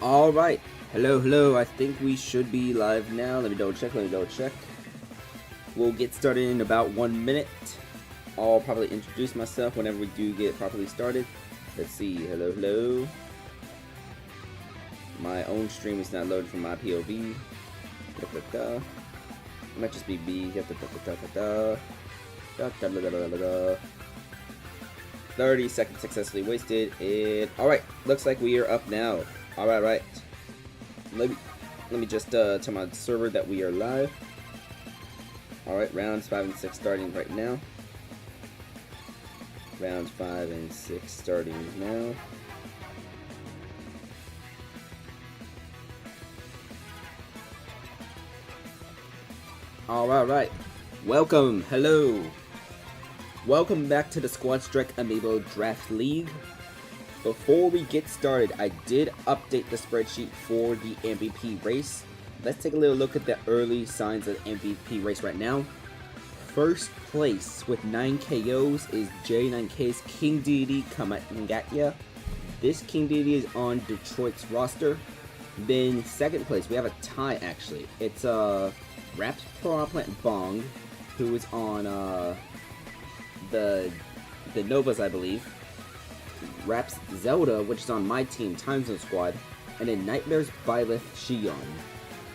Alright, hello, I think we should be live now. Let me double check. We'll get started in about 1 minute. I'll probably introduce myself whenever we do get properly started. Let's see, hello. My own stream is not loaded from my POV. It might just be B. 30 seconds successfully wasted. Alright, looks like we are up now. Alright. Let me just tell my server that we are live. Alright, rounds 5 and 6 starting right now. Rounds 5 and 6 starting now. Alright. Welcome, hello. Welcome back to the Squad Strike Amiibo Draft League. Before we get started, I did update the spreadsheet for the MVP race. Let's take a little look at the early signs of the MVP race right now. First place with 9 KOs is J9K's King Deity Kamatngatya. This King Deity is on Detroit's roster. Then second place, we have a tie actually. It's Raps Power Plant Bong, who is on the Novas, I believe. Raps Zelda, which is on my team, Time Zone Squad, and then Nightmare's Byleth Shion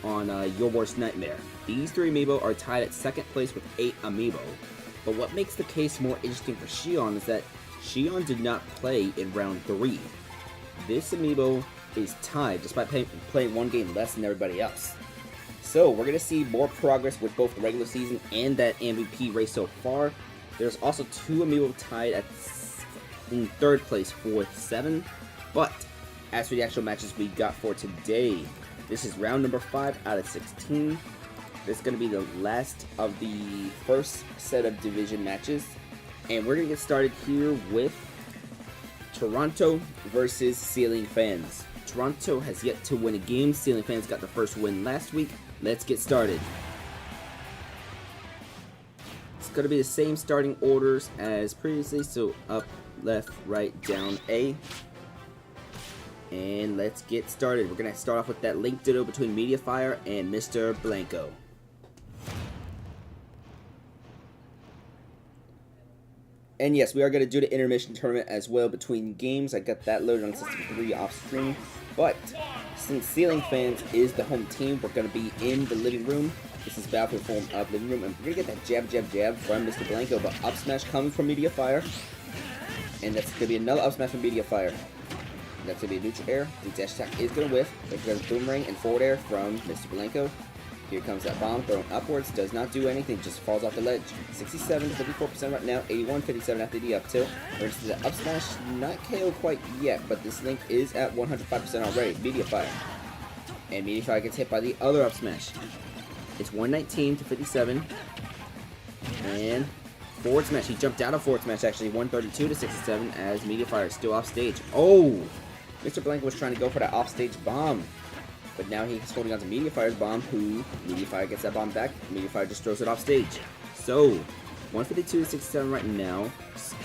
on Your Worst Nightmare. These three amiibo are tied at second place with 8 amiibo. But what makes the case more interesting for Shion is that Shion did not play in round 3. This amiibo is tied despite playing one game less than everybody else. So we're going to see more progress with both the regular season and that MVP race so far. There's also 2 amiibo tied in third place with 7. But as for the actual matches we got for today, this is round number 5 out of 16. This is going to be the last of the first set of division matches. And we're going to get started here with Toronto versus Ceiling Fans. Toronto has yet to win a game. Ceiling Fans got the first win last week. Let's get started. It's going to be the same starting orders as previously. So up, left, right, down, A. And let's get started. We're going to start off with that link ditto between Mediafire and Mr. Blanco. And yes, we are going to do the intermission tournament as well between games. I got that loaded on System 3 off stream. But since Ceiling Fans is the home team, we're going to be in the living room. This is Battlefield Forum living room. And we're going to get that jab from Mr. Blanco. But up smash comes from Mediafire. And that's going to be another up smash from Mediafire. That's going to be a neutral air. The dash attack is going to whiff. There's going to be boomerang and forward air from Mr. Blanco. Here comes that bomb thrown upwards. Does not do anything. Just falls off the ledge. 67 to 54% right now. 81, 57 after the up tilt. We're going to see the up smash. Not KO quite yet, but this link is at 105% already. Mediafire. And Mediafire gets hit by the other up smash. It's 119 to 57. And forward smash. He jumped out of forward smash actually. 132 to 67 as Mediafire is still off stage. Oh! Mr. Blanco was trying to go for that off stage bomb. But now he's holding on to Mediafire's bomb, who Mediafire gets that bomb back. Mediafire just throws it off stage. So, 152 to 67 right now.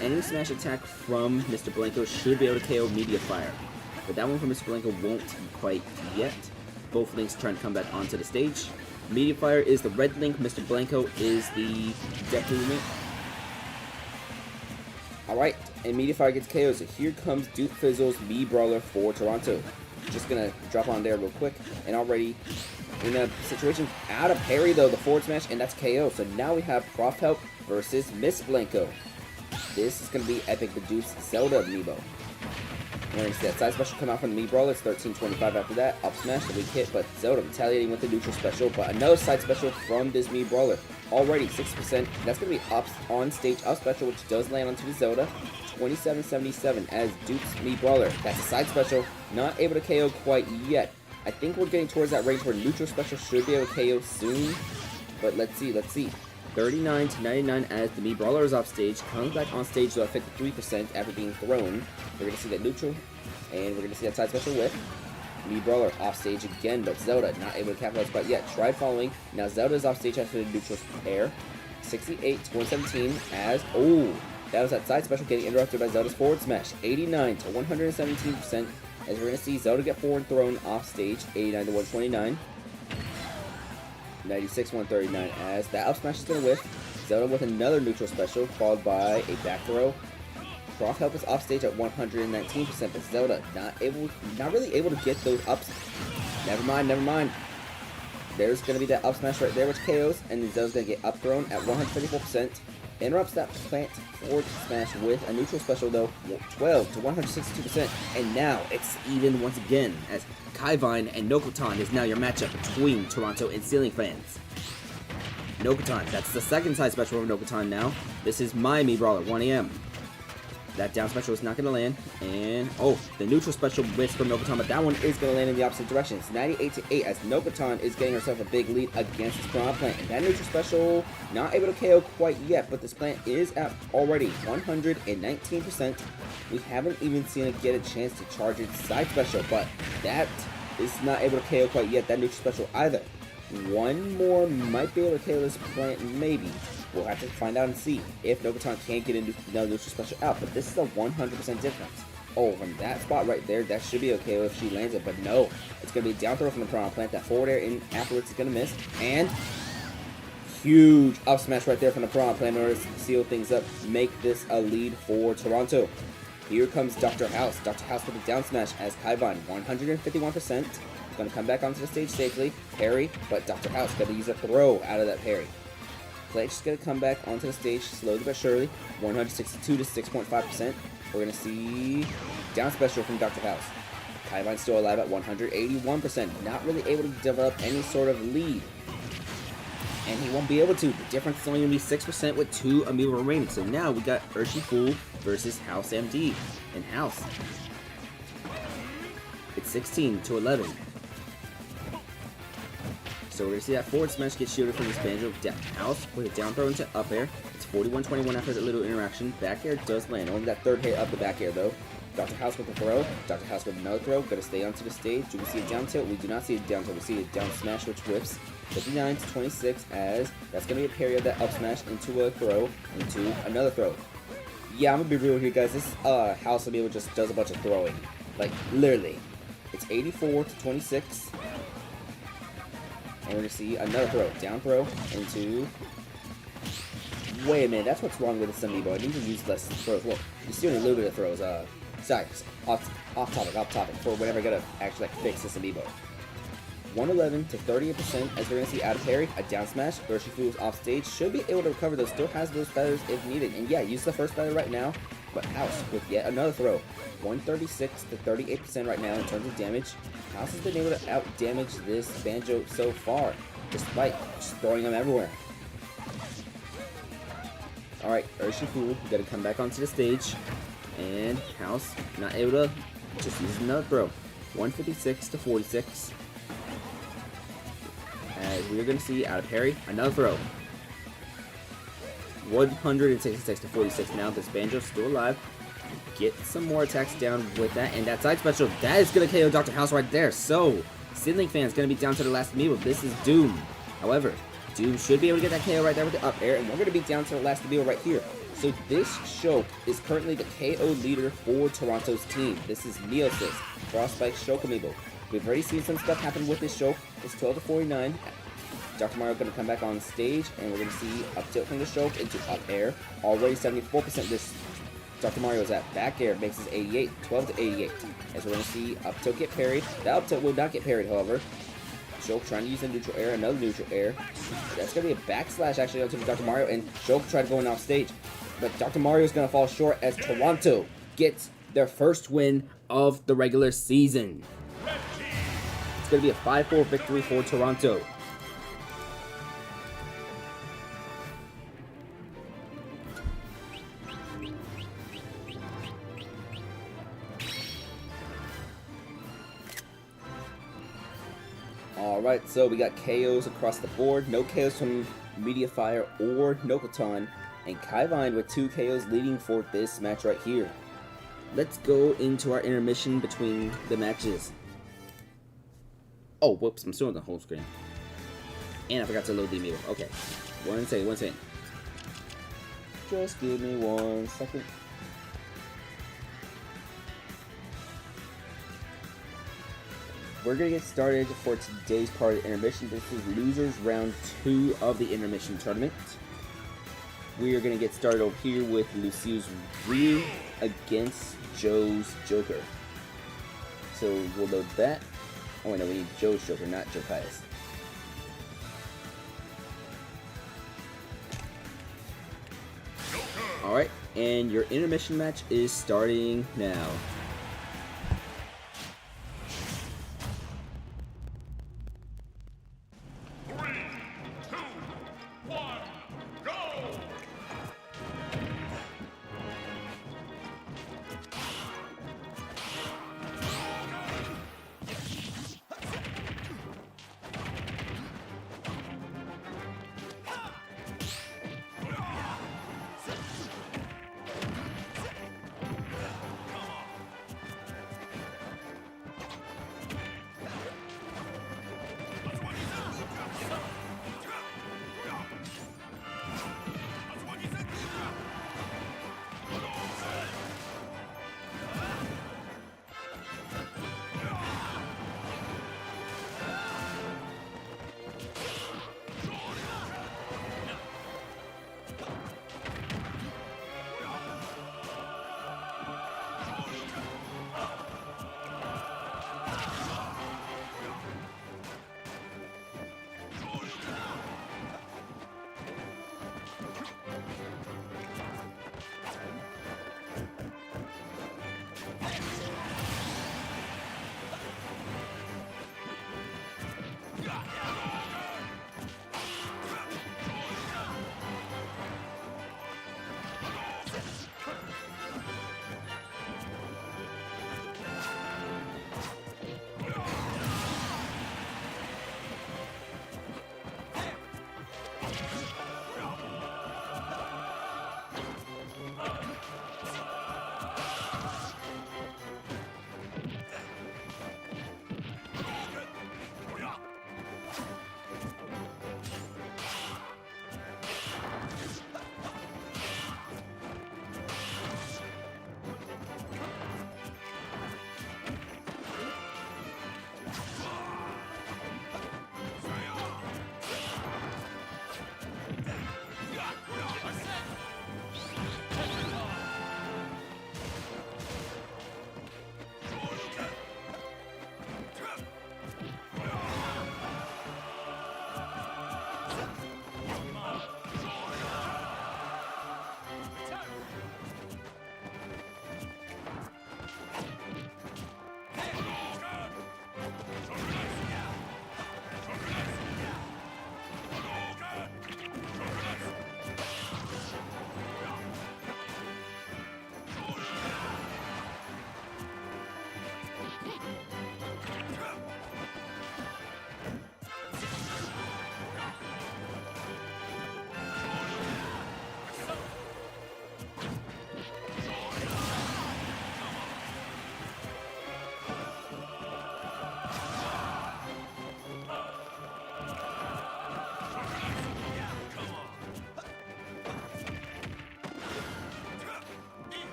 Any smash attack from Mr. Blanco should be able to KO Mediafire. But that one from Mr. Blanco won't quite yet. Both links trying to come back onto the stage. Mediafire is the red link. Mr. Blanco is the Deku link. Alright, and Mediafire gets KO. So here comes Duke Fizzle's V Brawler for Toronto. Just gonna drop on there real quick, and already in a situation out of parry though, the forward smash, and that's KO. So now we have Prof Help versus Miss Blanco. This is gonna be Epic Reduced Zelda amiibo. We're gonna see that side special come out from the Mii Brawler. It's 1325 after that. Up smash, the weak hit, but Zelda retaliating with the neutral special. But another side special from this Mii Brawler. Already 6%. That's gonna be up on stage up special, which does land onto the Zelda. 2777 as Duke's Mii Brawler. That's a side special. Not able to KO quite yet. I think we're getting towards that range where neutral special should be able to KO soon. But let's see. 39 to 99 as the Mii Brawler is off stage. Comes back on stage though at 53% after being thrown. We're going to see that neutral. And we're going to see that side special with Mii Brawler off stage again. But Zelda not able to capitalize quite yet. Tried following. Now Zelda is off stage after the neutral air. 68 to 117 as... Oh! That was that side special getting interrupted by Zelda's forward smash. 89 to 117%. As we're going to see Zelda get forward thrown off stage. 89 to 129. 96 139 as that up smash is going to whiff. Zelda with another neutral special followed by a back throw. Croft help us off stage at 119%, but Zelda not really able to get those ups. Never mind. There's going to be that up smash right there, which KOs, and then Zelda's going to get up thrown at 134%. Interrupts that plant forward smash with a neutral special though, 12 to 162%, and now it's even once again as Kaivine and Nokotan is now your matchup between Toronto and Ceiling fans. Nokotan, that's the second side special of Nokotan now. This is Miami Brawler, 1 AM. That down special is not going to land, and oh, the neutral special whiffs from Nokotan, but that one is going to land in the opposite direction. It's 98 to 8 as Nokotan is getting herself a big lead against this Piranha Plant, and that neutral special not able to KO quite yet, but this plant is at already 119%. We haven't even seen it get a chance to charge its side special, but that is not able to KO quite yet. That neutral special either. One more might be able to KO this plant, maybe. We'll have to find out and see if Nokotan can't get another neutral special out, but this is a 100% difference. Oh, from that spot right there, that should be okay if she lands it, but no. It's going to be a down throw from the Piranha Plant. That forward air in afterwards is going to miss, and huge up smash right there from the Piranha Plant in order to seal things up, make this a lead for Toronto. Here comes Dr. House. Dr. House with a down smash as Kaivine, 151%. Going to come back onto the stage safely, parry, but Dr. House going to use a throw out of that parry. Flash is going to come back onto the stage slowly but surely, 162 to 6.5%. We're going to see down special from Dr. House. Kaivine's still alive at 181%, not really able to develop any sort of lead. And he won't be able to. The difference is only going to be 6% with 2 Amiibo remaining. So now we got Urshifu versus House MD. And House, it's 16 to 11. So we're going to see that forward smash get shielded from this Banjo. House with a down throw into up air. It's 41-21 after that little interaction. Back air does land. Only that third hit up the back air though. Dr. House with a throw. Dr. House with another throw. Going to stay onto the stage. Do we see a down tilt? We do not see a down tilt. We see a down smash which whiffs. 59 to 26 as that's going to be a parry of that up smash into a throw. Into another throw. Yeah, I'm going to be real here guys. This House Amiibo just does a bunch of throwing. Like literally. It's 84 to 26. And we're going to see another throw. Down throw into... Wait a minute, that's what's wrong with this Amiibo. I need to use less throws. Well, he's doing a little bit of throws. Sorry, off topic. For whenever I gotta actually fix this Amiibo. 111 to 38% as we're going to see out of parry. A down smash. Urshifu is off stage. Should be able to recover those. Still has those feathers if needed. And yeah, use the first feather right now. But House with yet another throw. 136 to 38% right now in terms of damage. House has been able to out-damage this Banjo so far, despite just throwing them everywhere. Alright, Urshifu got to come back onto the stage, and House not able to just use another throw. 156 to 46. As we're going to see out of parry, another throw. 166 to 46 now. This Banjo's still alive. Get some more attacks down with that, and that side special, that is going to KO Dr. House right there. So, Sidling fans going to be down to the last Amiibo. This is Doom. However, Doom should be able to get that KO right there with the up air, and we're going to be down to the last Amiibo right here. So this Shoke is currently the KO leader for Toronto's team. This is Neosis, Frostbite Shoke Amiibo. We've already seen some stuff happen with this Shoke. It's 12 to 49. Dr. Mario going to come back on stage, and we're going to see up tilt from the Shoke into up air. Already 74% this Dr. Mario is at back air, makes his 88, 12 to 88. As we're going to see up tilt get parried. That up tilt will not get parried, however. Shoke trying to use a neutral air, another neutral air. That's going to be a backslash actually onto Dr. Mario, and Shoke tried going off stage. But Dr. Mario is going to fall short as Toronto gets their first win of the regular season. It's going to be a 5-4 victory for Toronto. Alright, so we got KOs across the board. No KOs from Mediafire or Nokotan. And Kaivine with 2 KOs leading for this match right here. Let's go into our intermission between the matches. Oh, whoops, I'm still on the home screen. And I forgot to load the Amiibo. Okay, one second. Just give me 1 second. We're gonna get started for today's part of intermission. This is losers round 2 of the intermission tournament. We are gonna get started over here with Lucille's Ryu against Joe's Joker. So we'll load that. Oh wait, no, we need Joe's Joker, not Joe Pius. Alright, and your intermission match is starting now.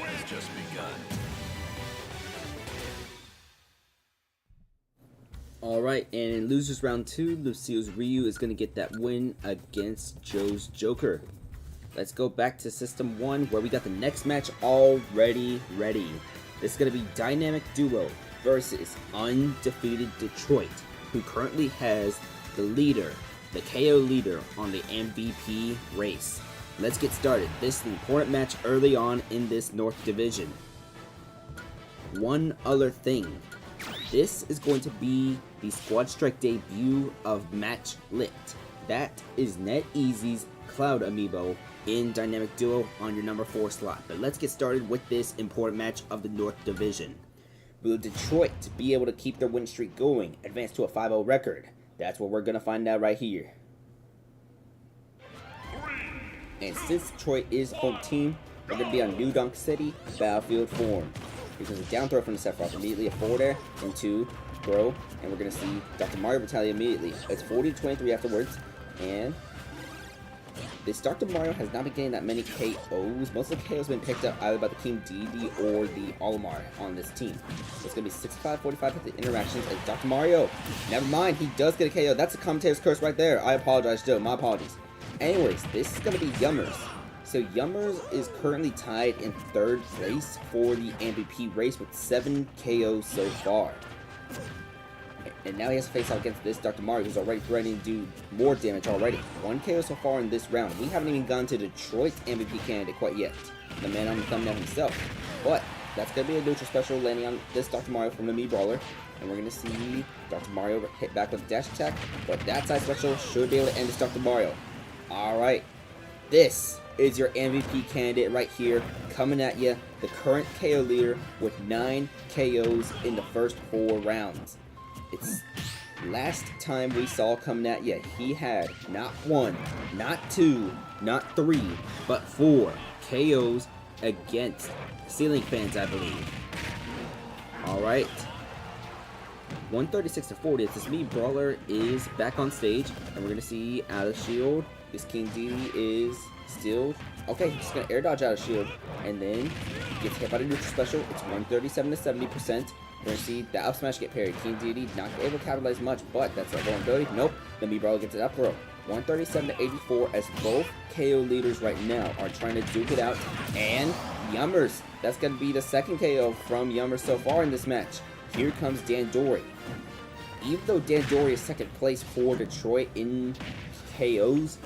has just begun. Alright, and in losers round 2, Lucille's Ryu is going to get that win against Joe's Joker. Let's go back to System 1 where we got the next match already ready. This is going to be Dynamic Duo versus Undefeated Detroit, who currently has the leader, the KO leader on the MVP race. Let's get started. This is an important match early on in this North Division. One other thing. This is going to be the Squad Strike debut of Match Lit. That is NetEasy's Cloud Amiibo in Dynamic Duo on your number 4 slot. But let's get started with this important match of the North Division. Will Detroit be able to keep their win streak going, advance to a 5-0 record? That's what we're going to find out right here. And since Detroit is home team, we're going to be on New Donk City Battlefield form. Because a down throw from the Sephiroth, immediately a forward air, and 2, throw, and we're going to see Dr. Mario retaliate immediately. It's 40-23 afterwards, and this Dr. Mario has not been getting that many KOs. Most of the KOs have been picked up either by the King Dedede or the Olimar on this team. It's going to be 65-45 at the interactions, and Dr. Mario, never mind, he does get a KO. That's a commentator's curse right there. I apologize, Joe, my apologies. Anyways, this is going to be Yummers. So Yummers is currently tied in 3rd place for the MVP race with 7 KOs so far. And now he has to face out against this Dr. Mario, who's already threatening to do more damage already. 1 KO so far in this round. We haven't even gone to Detroit's MVP candidate quite yet. The man on the thumbnail himself. But that's going to be a neutral special landing on this Dr. Mario from the Mii Brawler. And we're going to see Dr. Mario hit back with a dash attack. But that side special should be able to end this Dr. Mario. Alright. This is your MVP candidate right here, coming at you, the current KO leader with 9 KOs in the first 4 rounds. It's last time we saw coming at you, he had not 1, not 2, not 3, but 4 KOs against ceiling fans, I believe. Alright. 136-40, it's this Mii Brawler is back on stage, and we're going to see out of shield. This King Dedede is still okay. He's just gonna air dodge out of shield, and then gets hit by the neutral special. It's 137-70%. We're gonna see the up smash get parried. King Dedede not able to capitalize much, but that's a vulnerability. Nope. The Mii Brawler gets it up throw. 137-84 as both KO leaders right now are trying to duke it out. And Yummers. That's gonna be the 2nd KO from Yummers so far in this match. Here comes Dandori. Even though Dandori is 2nd place for Detroit in KOs,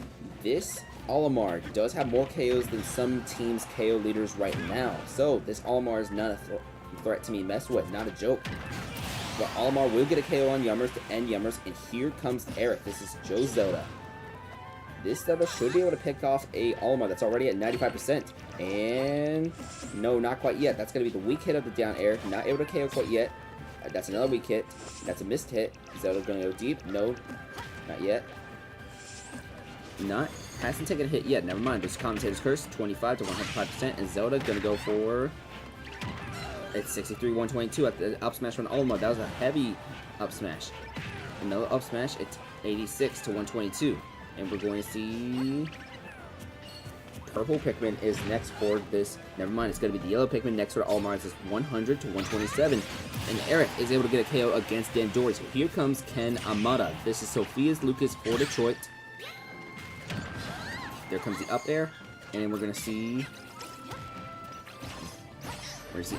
this Olimar does have more KOs than some teams' KO leaders right now. So this Olimar is not a threat to be messed with, not a joke. But Olimar will get a KO on Yummers to end Yummers, and here comes Eric. This is Joe Zelda. This Zelda should be able to pick off a Olimar that's already at 95%. And no, not quite yet. That's going to be the weak hit of the down air. Not able to KO quite yet. That's another weak hit. That's a missed hit. Zelda's going to go deep. No, not yet. Hasn't taken a hit yet. Never mind. There's commentator's curse, 25-105%, and Zelda gonna go for it's 63-122 at the up smash from Olimar. That was a heavy up smash. Another up smash. It's 86-122, and we're going to see purple Pikmin is next for this. Never mind. It's gonna be the yellow Pikmin next for Olimar. It's 100-127, and Eric is able to get a KO against Dandori. So here comes Ken Amada. This is Sophia's Lucas for Detroit. There comes the up air, and we're gonna see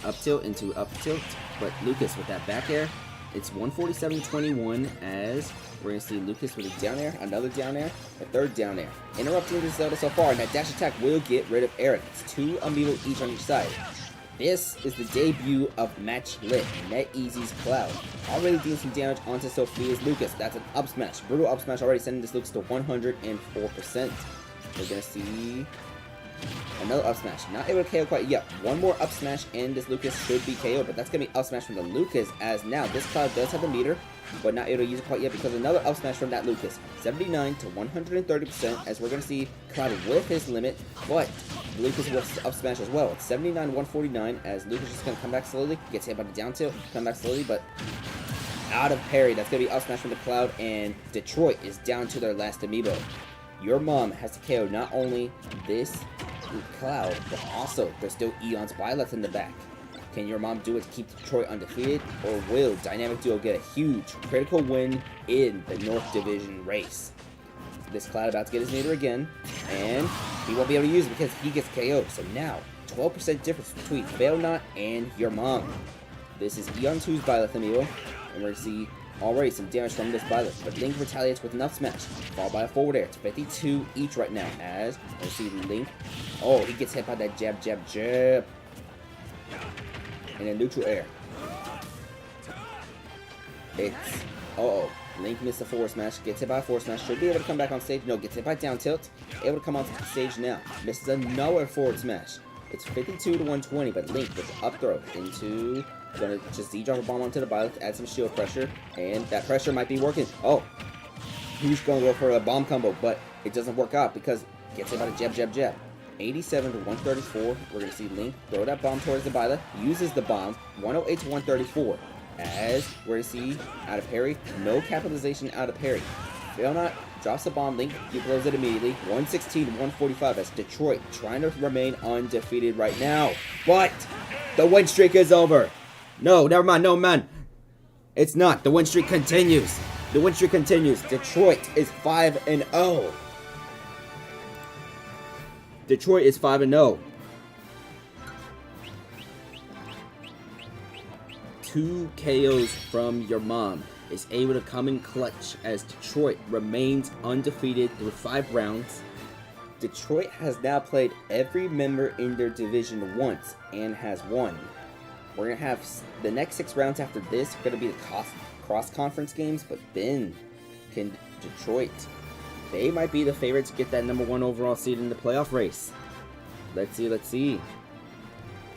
up tilt into up tilt, but Lucas with that back air. It's 147-21 as we're gonna see Lucas with a down air, another down air, a 3rd down air, interrupting this Zelda so far, and that dash attack will get rid of Eric. It's 2 Amiibo each on each side. This is the debut of Match Lit, NetEasy's Cloud. Already dealing some damage onto Sophia's Lucas. That's an up smash, brutal up smash, already sending this Lucas to 104%. We're gonna see another up smash. Not able to KO quite yet. 1 more up smash and this Lucas should be KO, but that's gonna be up smash from the Lucas, as now this Cloud does have the meter, but not able to use it quite yet because another up smash from that Lucas. 79-130%, as we're gonna see Cloud with his limit, but Lucas will up smash as well. It's 79-149 as Lucas is gonna come back slowly, gets hit by the down tilt, come back slowly, but out of parry. That's gonna be up smash from the Cloud, and Detroit is down to their last Amiibo. Your mom has to KO not only this Cloud, but also there's still Eon's Byleth in the back. Can your mom do it to keep Detroit undefeated, or will Dynamic Duo get a huge critical win in the North Division race? This Cloud about to get his meter again, and he won't be able to use it because he gets KO'd. So now, 12% difference between Failnaught and your mom. This is Eon 2's Byleth Amiibo, and we're going to see already some damage from this Byleth, but Link retaliates with enough smash, followed by a forward air. It's 52 each right now, as we see Link. Oh, he gets hit by that jab, jab, jab. And a neutral air. It's... Uh-oh. Link missed the forward smash, gets hit by a forward smash, should be able to come back on stage. No, gets hit by down tilt, able to come on stage now. Misses another forward smash. It's 52 to 120, but Link with the up throw into... Gonna just Z-drop a bomb onto the Byleth, add some shield pressure, and that pressure might be working. Oh! He's gonna go for a bomb combo, but it doesn't work out because gets hit by the jab, jab, jab. 87 to 134, we're gonna see Link throw that bomb towards the Byleth, uses the bomb, 108 to 134. As we're gonna see out of parry, no capitalization out of parry. Failnaught drops the bomb, Link blows it immediately. 116 to 145 as Detroit trying to remain undefeated right now. But the win streak is over. No, never mind, no man. It's not. The win streak continues. The win streak continues. Detroit is 5-0. Detroit is 5-0. 2 KOs from your mom is able to come in clutch as Detroit remains undefeated through 5 rounds. Detroit has now played every member in their division once and has won. We're going to have the next 6 rounds after this are going to be the cross-conference games, but then can Detroit, they might be the favorite to get that #1 overall seed in the playoff race. Let's see, let's see.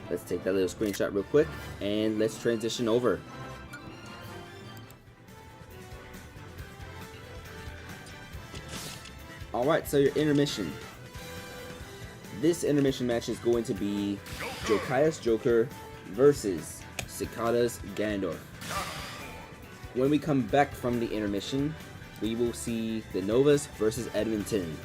Let's take that little screenshot real quick, and let's transition over. Alright, so your intermission. This intermission match is going to be Jokai's Joker versus Cicada's Ganondorf. When we come back from the intermission, we will see the Novas versus Edmonton.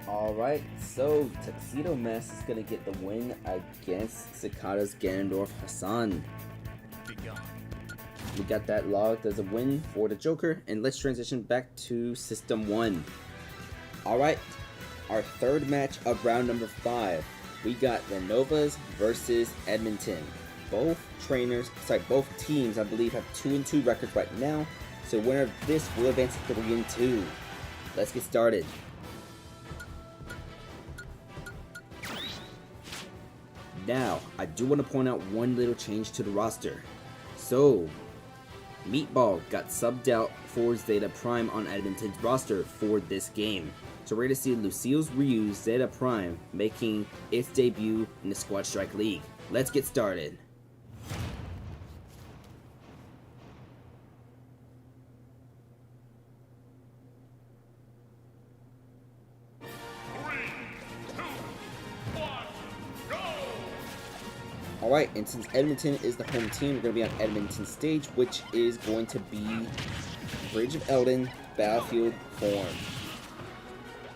Alright, so Tuxedo Mask is gonna get the win against Cicada's Ganondorf Hassan. We got that logged as a win for the Joker, and let's transition back to System 1. Alright, our third match of round number 5. We got the Novas versus Edmonton. Both teams, I believe, have 2-2 records right now. So winner of this will advance to 3-2. Let's get started. Now, I do want to point out one little change to the roster. So, Meatball got subbed out for Zeta Prime on Edmonton's roster for this game. So we're going to see Lucille's Ryu Zeta Prime making its debut in the Squad Strike League. Let's get started. Alright, and since Edmonton is the home team, we're going to be on Edmonton's stage, which is going to be Bridge of Eldin Battlefield Form.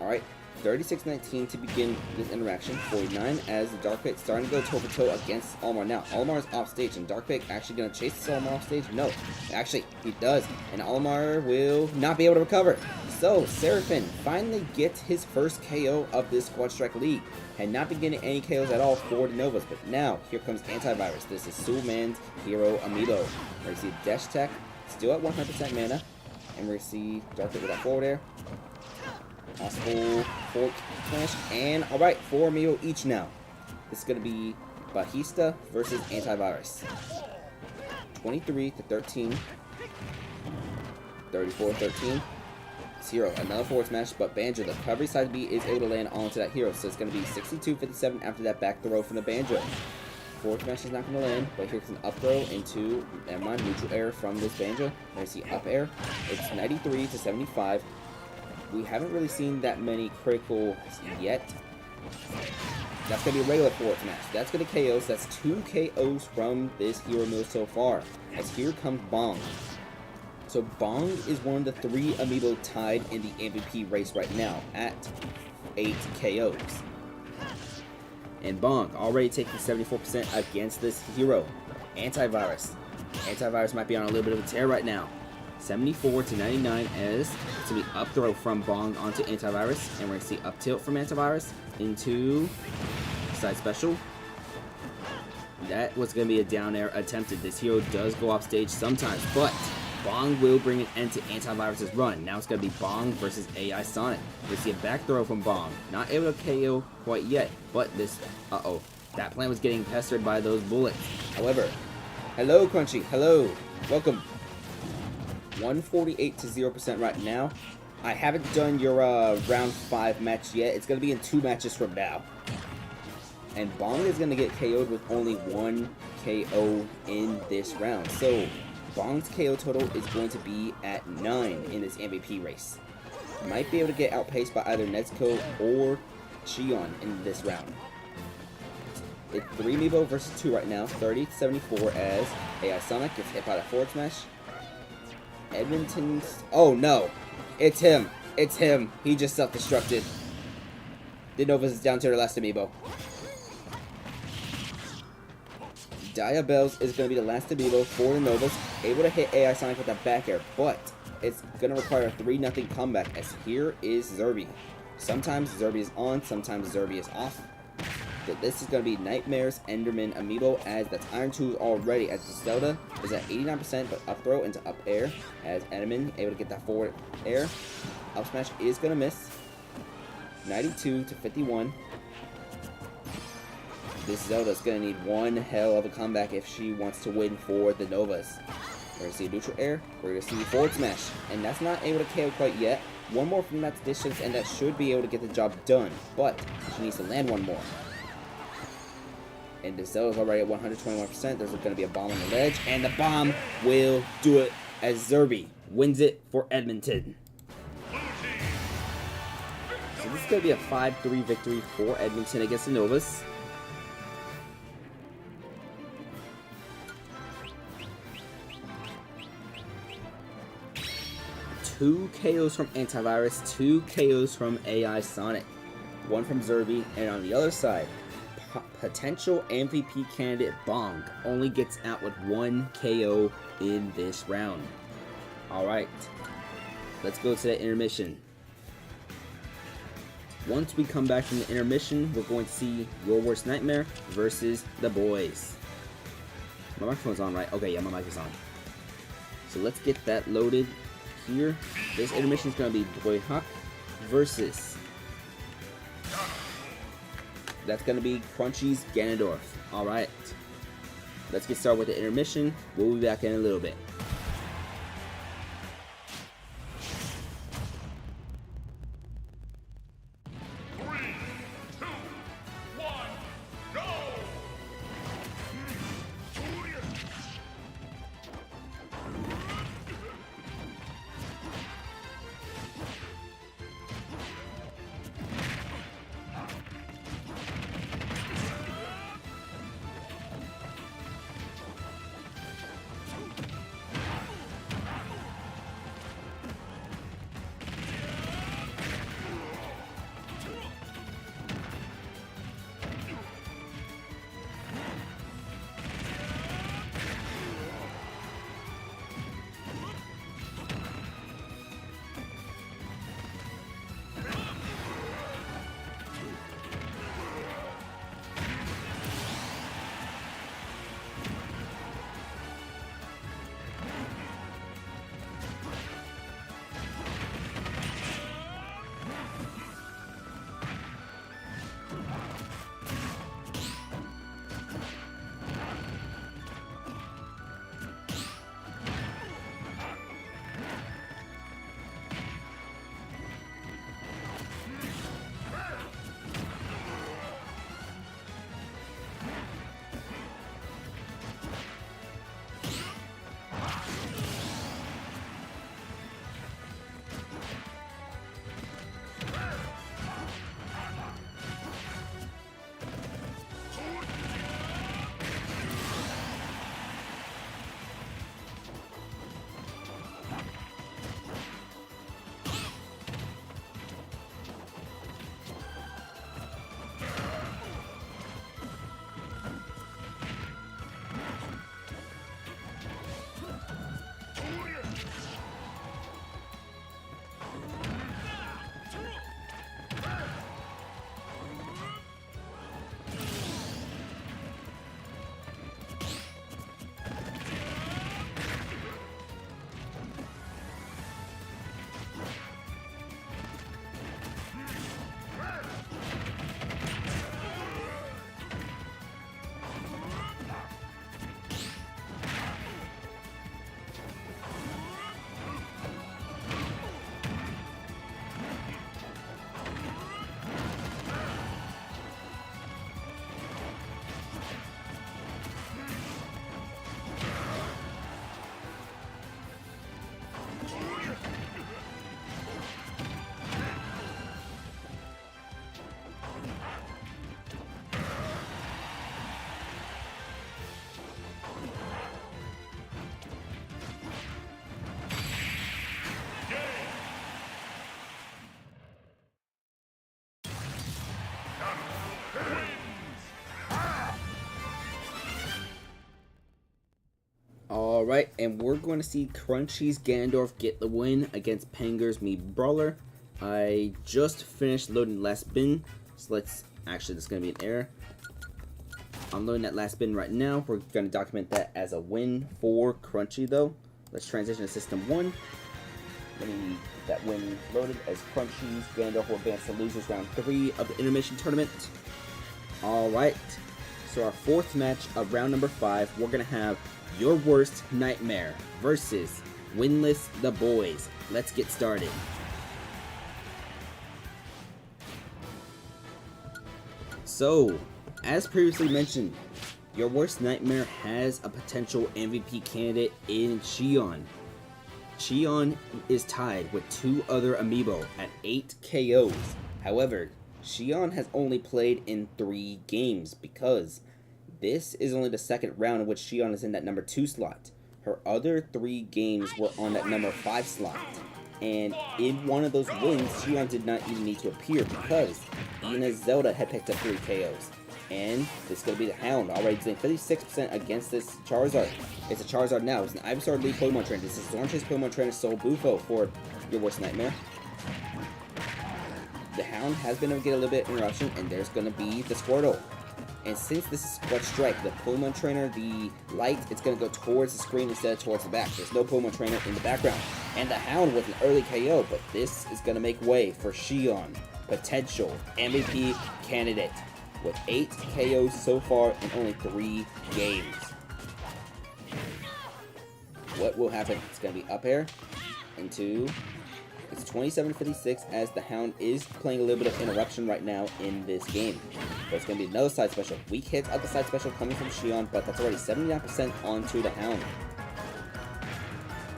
Alright, 36-19 to begin this interaction. 49 as the Dark Pit starting to go toe-to-toe against Olimar. Now, Olimar is off stage, and Dark Pit actually going to chase this Olimar off stage? No, actually, he does, and Olimar will not be able to recover. So, Seraphim finally gets his first KO of this Squad Strike League. Had not been getting any KOs at all for the Novas, but now, here comes Antivirus. This is Sulman's Hero Amiibo. We're going to see Dash Tech, still at 100% mana, and we're going to see Dark Pit with that forward air. Possible forward smash, and alright, 4 Amiibo each now. This is going to be Bajista versus Antivirus. 23-13. 34-13. Hero, another forward smash, but Banjo, the recovery side B, is able to land onto that hero, so it's going to be 62-57 after that back throw from the Banjo. Forward smash is not going to land, but here's an up throw into, never mind, neutral air from this Banjo. There's the up air. It's 93-75. We haven't really seen that many criticals yet. That's going to be a regular forward smash. That's going to KOs. That's 2 KOs from this hero move so far. As here comes Bong. So Bong is one of the 3 Amiibo tied in the MVP race right now at 8 KOs. And Bong already taking 74% against this hero. Antivirus. Antivirus might be on a little bit of a tear right now. 74-99 as it's going to be up throw from Bong onto Antivirus. And we're going to see up tilt from Antivirus into side special. That was going to be a down air attempted. This hero does go off stage sometimes, but Bong will bring an end to Antivirus's run. Now it's going to be Bong versus AI Sonic. We see a back throw from Bong. Not able to KO quite yet, but this... Uh-oh. That plan was getting pestered by those bullets. However, hello, Crunchy. Hello. Welcome. 148-0% right now. I haven't done your round 5 match yet. It's going to be in 2 matches from now. And Bong is going to get KO'd with only 1 KO in this round. So Bong's KO total is going to be at 9 in this MVP race. Might be able to get outpaced by either Nezuko or Shion in this round. It's 3 Amiibo versus 2 right now, 30-74 as AI Sonic gets hit by that forward smash. Edmonton's... Oh no! It's him! It's him! He just self-destructed. The Novas is down to their last Amiibo. Diabells is going to be the last Amiibo for the Novas, able to hit AI Sonic with that back air, but it's going to require a 3-0 comeback, as here is Zerby. Sometimes Zerby is on, sometimes Zerby is off. So this is going to be Nightmare's Enderman Amiibo, as that's Iron 2 already, as the Zelda is at 89%, but up throw into up air, as Enderman able to get that forward air. Up smash is going to miss. 92-51. This Zelda's going to need one hell of a comeback if she wants to win for the Novas. We're going to see neutral air, we're going to see forward smash, and that's not able to KO quite yet. One more from that distance, and that should be able to get the job done, but she needs to land one more. And the Zelda's already at 121%, there's going to be a bomb on the ledge, and the bomb will do it as Zerby wins it for Edmonton. So this is going to be a 5-3 victory for Edmonton against the Novas. 2 KOs from Antivirus, 2 KOs from AI Sonic, 1 from Zerby, and on the other side, potential MVP candidate Bong only gets out with 1 KO in this round. Alright, let's go to the intermission. Once we come back from the intermission, we're going to see Your Worst Nightmare versus the boys. My microphone's on, right? Okay, yeah, my mic is on. So let's get that loaded here. This intermission is going to be Boy Huck versus... That's going to be Crunchy's Ganondorf. Alright. Let's get started with the intermission. We'll be back in a little bit. Alright, and we're going to see Crunchy's Ganondorf get the win against Panger's Mii Brawler. I just finished loading the last bin, so let's... Actually, this is going to be an error. I'm loading that last bin right now. We're going to document that as a win for Crunchy, though. Let's transition to System 1. Let me get that win loaded as Crunchy's Ganondorf will advance to losers round 3 of the intermission tournament. Alright, so our fourth match of round number 5, we're going to have Your Worst Nightmare versus Winless the Boys. Let's get started. So, as previously mentioned, Your Worst Nightmare has a potential MVP candidate in Xion. Xion is tied with 2 other Amiibo at 8 KOs. However, Xion has only played in 3 games because this is only the second round in which Xion is in that number 2 slot. Her other 3 games were on that number 5 slot. And in one of those wins, Shion did not even need to appear because Ina's Zelda had picked up 3 KOs. And this is going to be the Hound, already doing 56% against this Charizard. It's a Charizard now. It's an Ivysaur Lead Pokemon Trainer. This is Zornch's Pokemon Trainer Soul Bufo for your worst nightmare. The Hound has been able to get a little bit of interruption, and there's going to be the Squirtle. And since this is Squat Strike, the Pokemon Trainer, the light, it's going to go towards the screen instead of towards the back. There's no Pokemon Trainer in the background. And the Hound with an early KO, but this is going to make way for Shion, potential MVP candidate, with 8 KOs so far in only 3 games. What will happen? It's going to be up air into... It's 27-56 as the Hound is playing a little bit of interruption right now in this game. But it's going to be another side special. Weak hits of the side special coming from Shion, but that's already 79% onto the Hound.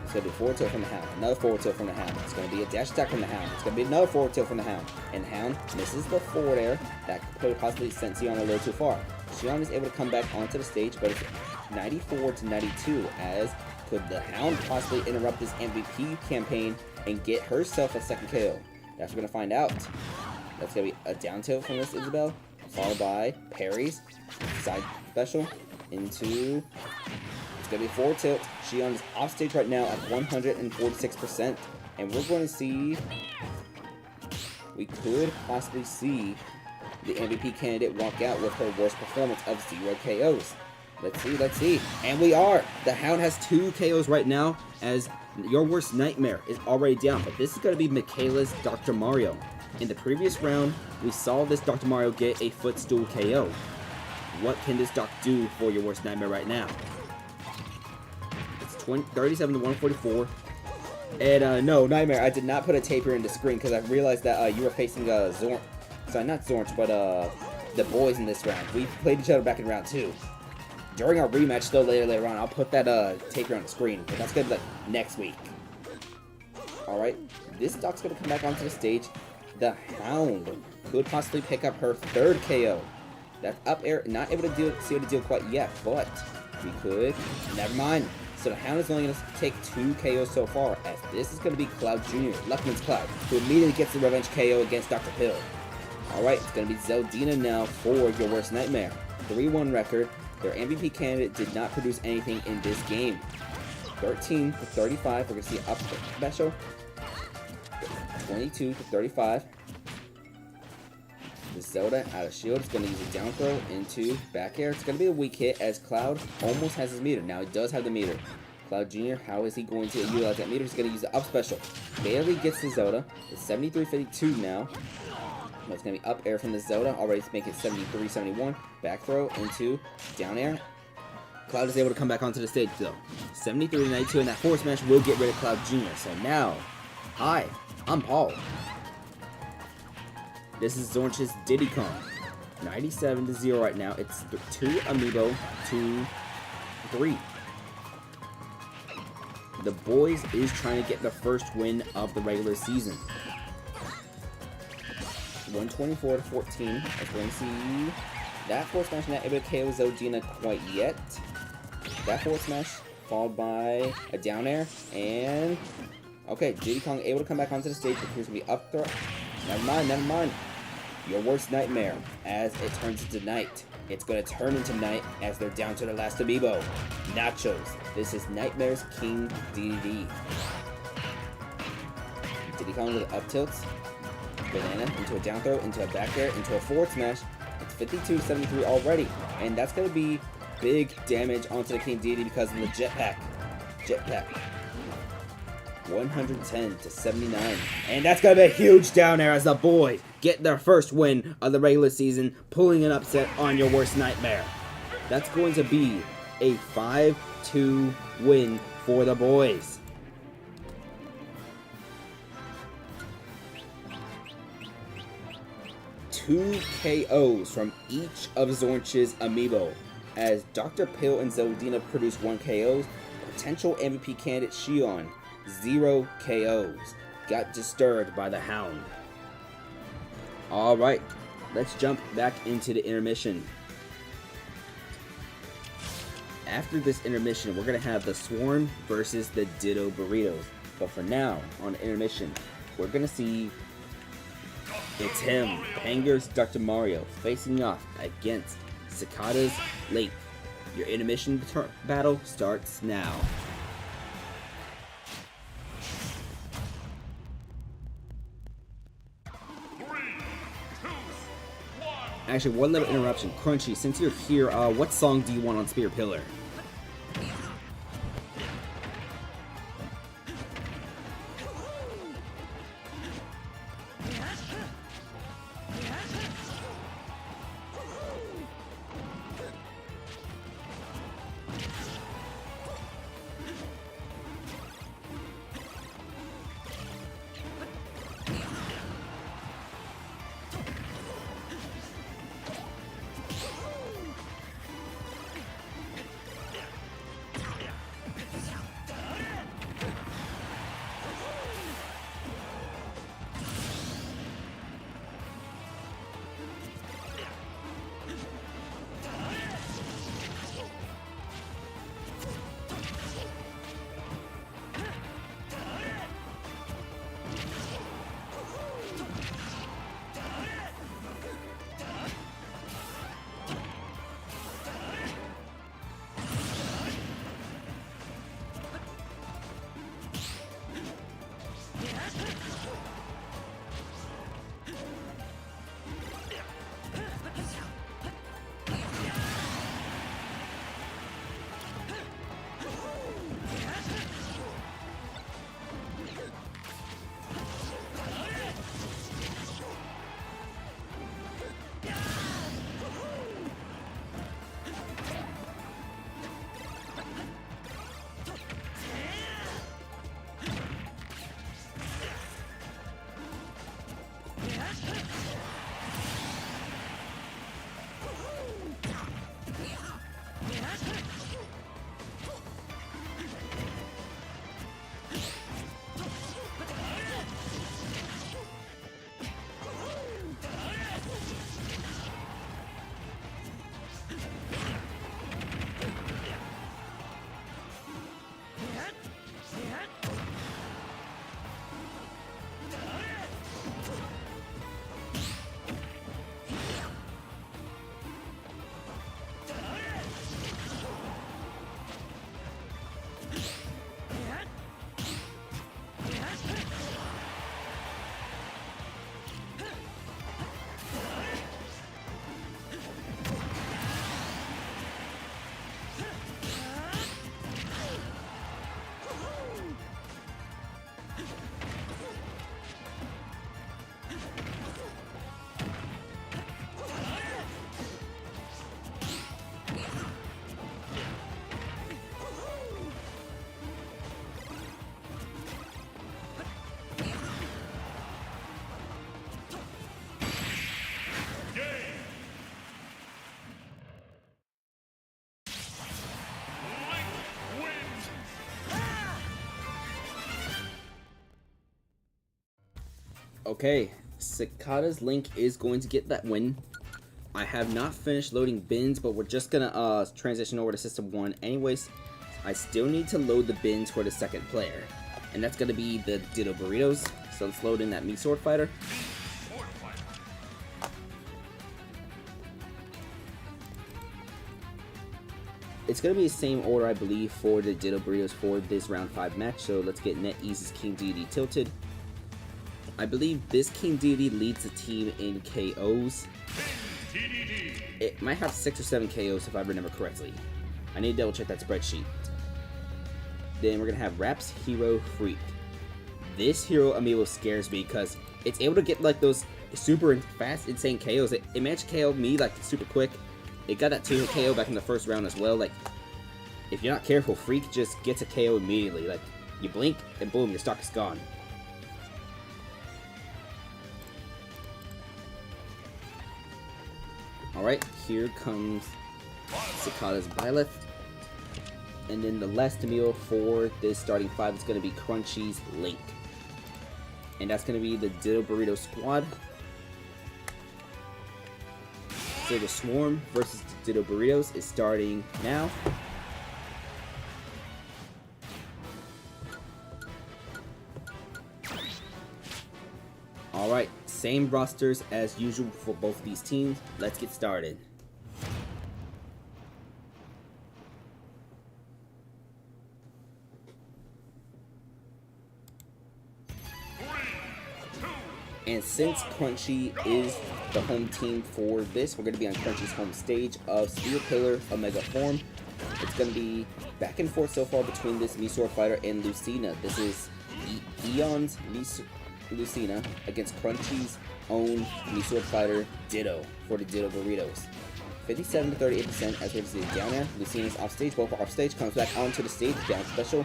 It's going to be forward tilt from the Hound. Another forward tilt from the Hound. It's going to be a dash attack from the Hound. It's going to be another forward tilt from the Hound. And the Hound misses the forward air. That could possibly send Shion a little too far. Shion is able to come back onto the stage, but it's 94-92 as could the Hound possibly interrupt this MVP campaign and get herself a second KO? That's what we're going to find out. That's going to be a down tilt from this Isabelle, followed by parries, side special, into... It's going to be forward tilt. Shion is off stage right now at 146%, and we're going to see... We could possibly see the MVP candidate walk out with her worst performance of 0 KOs. Let's see. And we are! The Hound has 2 KOs right now as your worst nightmare is already down. But this is going to be Michaela's Dr. Mario. In the previous round, we saw this Dr. Mario get a footstool KO. What can this doc do for your worst nightmare right now? It's 37-144. And no, Nightmare, I did not put a taper in the screen because I realized that you were facing Zorn. Sorry, not Zorn, but the boys in this round. We played each other back in round 2. During our rematch, still later on, I'll put that taper on the screen, but that's gonna be like next week. Alright, this doc's gonna come back onto the stage. The Hound could possibly pick up her 3rd KO. That's up air, not able to seal the deal quite yet, but we could. Never mind. So the Hound is only gonna take 2 KOs so far, as this is gonna be Cloud Jr., Luckman's Cloud, who immediately gets the revenge KO against Dr. Pill. Alright, it's gonna be Zeldina now for your worst nightmare. 3-1 record. Their MVP candidate did not produce anything in this game. 13-35. We're going to see up special. 22-35. The Zelda out of shield is going to use a down throw into back air. It's going to be a weak hit as Cloud almost has his meter. Now he does have the meter. Cloud Jr., how is he going to utilize that meter? He's going to use the up special. Barely gets the Zelda. It's 73-52 now. It's going to be up air from the Zelda. Already to make it 73-71. Back throw into down air. Cloud is able to come back onto the stage though. 73-92, and that forward smash will get rid of Cloud Jr. So now, hi, I'm Paul. This is Zornch's Diddy Kong. 97-0 right now. It's 2 Amiibo to 3. The boys is trying to get the first win of the regular season. 124-14. As we're going to see that forward smash not able to KO Zeldina quite yet. That forward smash followed by a down air, and okay, Diddy Kong able to come back onto the stage, but here's going to be up throw. Never mind. Your worst nightmare as it turns into night. It's going to turn into night as they're down to the last Amiibo. Nachos. This is Nightmare's King DDD. Diddy Kong with up tilts. Banana into a down throw, into a back air, into a forward smash. It's 52-73 already, and that's going to be big damage onto the King Deity because of the jetpack. 110-79, and that's going to be a huge down air as the boys get their first win of the regular season, pulling an upset on your worst nightmare. That's going to be a 5-2 win for the boys. Two KOs from each of Zornch's Amiibo, as Dr. Pill and Zeldina produce 1 KOs. Potential MVP candidate Shion, 0 KOs. Got disturbed by the Hound. Alright, let's jump back into the intermission. After this intermission, we're going to have the Swarm versus the Ditto Burritos. But for now, on intermission, we're gonna see it's him, Panger's Dr. Mario, facing off against Cicada's Link. Your intermission battle starts now. Actually, one little interruption. Crunchy, since you're here, what song do you want on Spear Pillar? Okay, Cicada's Link is going to get that win. I have not finished loading bins, but we're just gonna transition over to System 1 anyways. I still need to load the bins for the second player, and that's gonna be the Ditto Burritos. So let's load in that Meat Sword Fighter. It's gonna be the same order, I believe, for the Ditto Burritos for this round 5 match. So let's get NetEase's King Deity tilted. I believe this King Deity leads the team in KOs. It might have 6 or 7 KOs if I remember correctly. I need to double check that spreadsheet. Then we're gonna have Raps Hero Freak. This hero amiibo scares me because it's able to get like those super fast, insane KOs. It managed to KO me like super quick. It got that 2 KO back in the first round as well. Like, if you're not careful, Freak just gets a KO immediately. Like, you blink and boom, your stock is gone. Alright, here comes Cicada's Byleth. And then the last amiibo for this starting 5 is going to be Crunchy's Link. And that's going to be the Ditto Burrito Squad. So the Swarm versus the Ditto Burritos is starting now. Alright, same rosters as usual for both these teams. Let's get started. And since Crunchy is the home team for this, we're going to be on Crunchy's home stage of Steel Pillar Omega Form. It's going to be back and forth so far between this Misor Fighter and Lucina. This is Eon's Lucina against Crunchy's own Misor Fighter Ditto for the Ditto Burritos. 57 to 38% as we're going to see it down there. Lucina's off stage, both are off stage, comes back onto the stage, down special.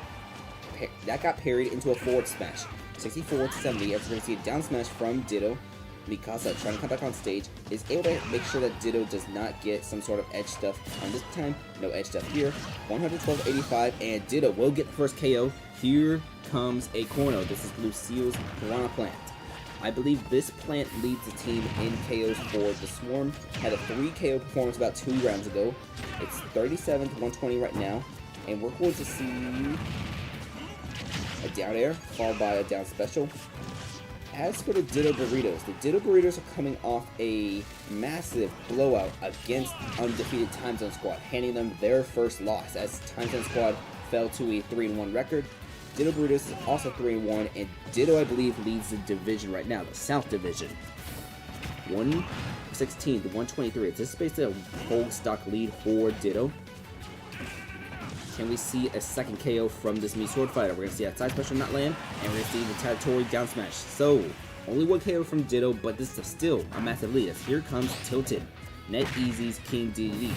That got parried into a forward smash. 64 to 70 as we're going to see a down smash from Ditto. Mikasa trying to come back on stage is able to make sure that Ditto does not get some sort of edge stuff on this time. No edge stuff here. 112.85 and Ditto will get the first KO. Here comes a Corno. This is Lucille's Piranha Plant. I believe this plant leads the team in KOs for the Swarm. Had a 3 KO performance about 2 rounds ago. It's 37 to 120 right now. And we're going to see a down air, followed by a down special. As for the Ditto Burritos are coming off a massive blowout against undefeated Time Zone Squad, handing them their first loss, as Time Zone Squad fell to a 3-1 record. Ditto Burritos is also 3-1, and Ditto, I believe, leads the division right now, the South Division. 116 to 123. It's this basically a whole stock lead for Ditto. Can we see a second KO from this Misor Fighter? We're going to see that side special not land, and we're going to see the Tatori down smash. So, only 1 KO from Ditto, but this is still a massive lead, as here comes Tilted, NetEasy's King DD.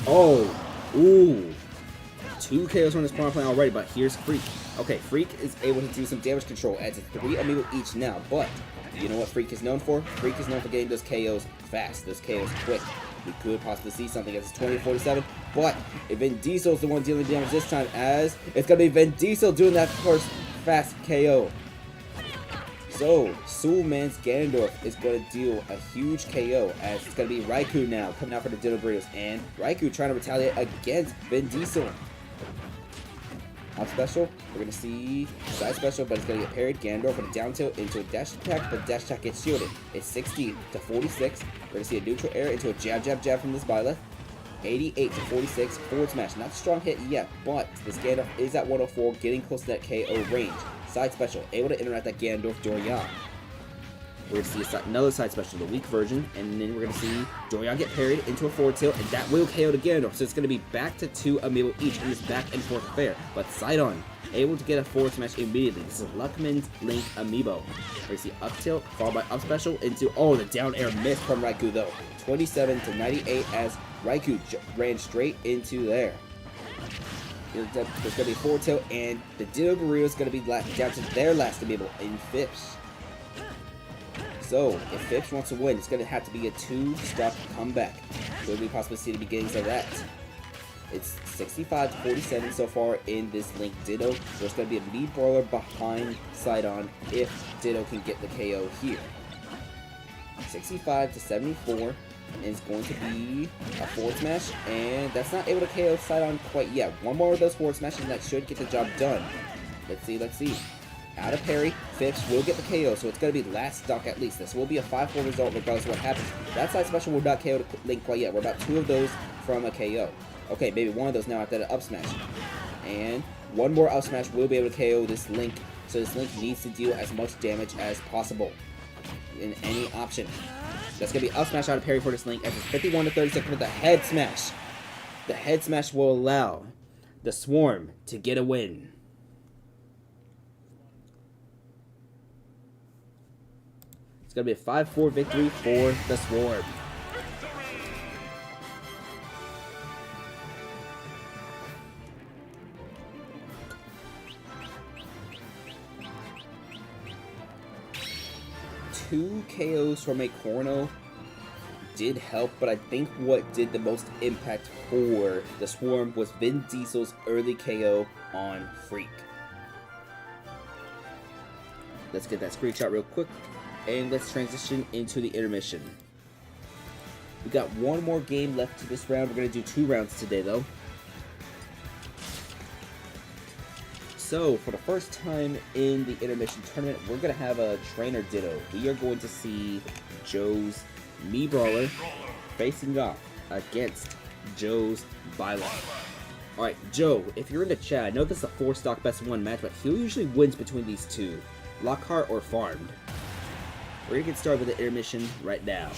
Oh, ooh. 2 KOs from this Piranha Plant already, but here's Freak. Okay, Freak is able to do some damage control, adds 3 Amiibo each now, but you know what Freak is known for? Freak is known for getting those KOs fast, those KOs quick. We could possibly see something as 20-47, but if Vin Diesel's the one dealing damage this time, as it's going to be Vin Diesel doing that first fast KO. So, Soulman's Ganondorf is going to deal a huge KO, as it's going to be Raikou now coming out for the Ditto Burritos, and Raikou trying to retaliate against Vin Diesel. Up special, we're going to see side special, but it's going to get parried. Ganondorf with a down tilt into a dash attack, but dash attack gets shielded. It's 60 to 46. We're going to see a neutral air into a jab, jab, jab from this Byleth. 88 to 46, forward smash. Not a strong hit yet, but this Ganondorf is at 104, getting close to that KO range. Side special, able to interact that Ganondorf Dorian. We're going to see another side special, the weak version, and then we're going to see Dorian get parried into a forward tilt, and that will KO to Ganondorf. So it's going to be back to 2 Amiibo each in this back and forth affair. But Sidon able to get a forward smash immediately. This is Luckman's Link Amiibo. We're going to see up tilt, followed by up special into, oh, the down air miss from Raikou though. 27 to 98 as Raikou ran straight into there. There's going to be a forward tilt, and the Ditto Burrito is going to be down to their last Amiibo in Phipps. So, if Phipps wants to win, it's going to have to be a 2-stop comeback. Will we possibly see the beginnings of that? It's 65 to 47 so far in this Link Ditto. There's going to be a lead brawler behind Sidon if Ditto can get the KO here. 65 to 74 is going to be a forward smash, and that's not able to KO Sidon quite yet. One more of those forward smashes and that should get the job done. Let's see, let's see. Out of parry, Phipps will get the KO, so it's going to be last stock at least. This will be a 5-4 result regardless of what happens. That side special will not KO Link quite yet. We're about 2 of those from a KO. Okay, maybe 1 of those now after the up smash. And 1 more up smash will be able to KO this Link, so this Link needs to deal as much damage as possible in any option. That's going to be up smash out of parry for this Link, as it's 51 to 36 with the head smash. The head smash will allow the Swarm to get a win. It's going to be a 5-4 victory for the Swarm. Two KOs from a Corno did help, but I think what did the most impact for the Swarm was Vin Diesel's early KO on Freak. Let's get that screenshot real quick, and let's transition into the intermission. We got one more game left to this round. We're going to do 2 rounds today, though. So, for the first time in the intermission tournament, we're going to have a trainer ditto. We are going to see Joe's Mii Brawler facing off against Joe's Violet. Alright, Joe, if you're in the chat, I know this is a 4-stock best of 1 match, but who usually wins between these two? Lockhart or Farmed? We're going to get started with the intermission right now.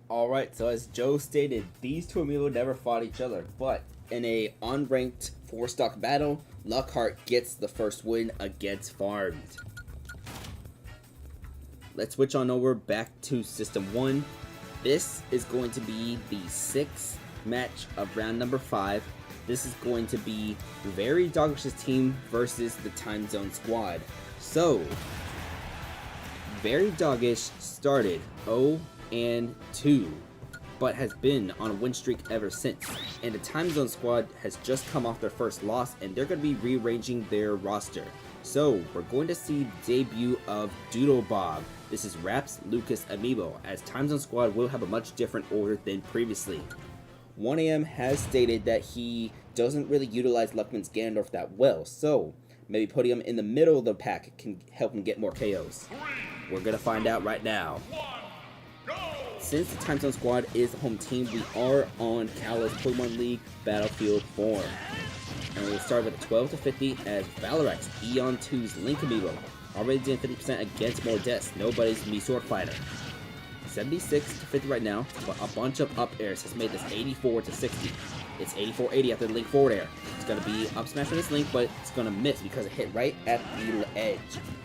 Alright, so as Joe stated, these two Amiibo never fought each other, but in a unranked 4-stock battle, Lockhart gets the first win against Farmed. Let's switch on over back to System 1. This is going to be the 6th match of round number 5. This is going to be Very Doggish's team versus the Time Zone squad. So, Very Doggish started 0-2, but has been on a win streak ever since. And the Time Zone squad has just come off their first loss, and they're going to be rearranging their roster. So, we're going to see the debut of Doodle Bob. This is Raps Lucas Amiibo, as Time Zone squad will have a much different order than previously. 1AM has stated that he doesn't really utilize Luckman's Ganondorf that well, so Maybe putting him in the middle of the pack can help him get more KOs. We're going to find out right now. Since the Time Zone Squad is the home team, we are on Kalos Pokemon League Battlefield form. And we'll start with a 12 to 50 as Valorex, Eon 2's Link Amiibo. Already doing 50% against Mordes, nobody's Mii Sword Fighter. 76 to 50 right now, but a bunch of up airs has made this 84 to 60. It's 84-80 after the Link forward air. It's going to be up smash for this Link, but it's going to miss because it hit right at the edge.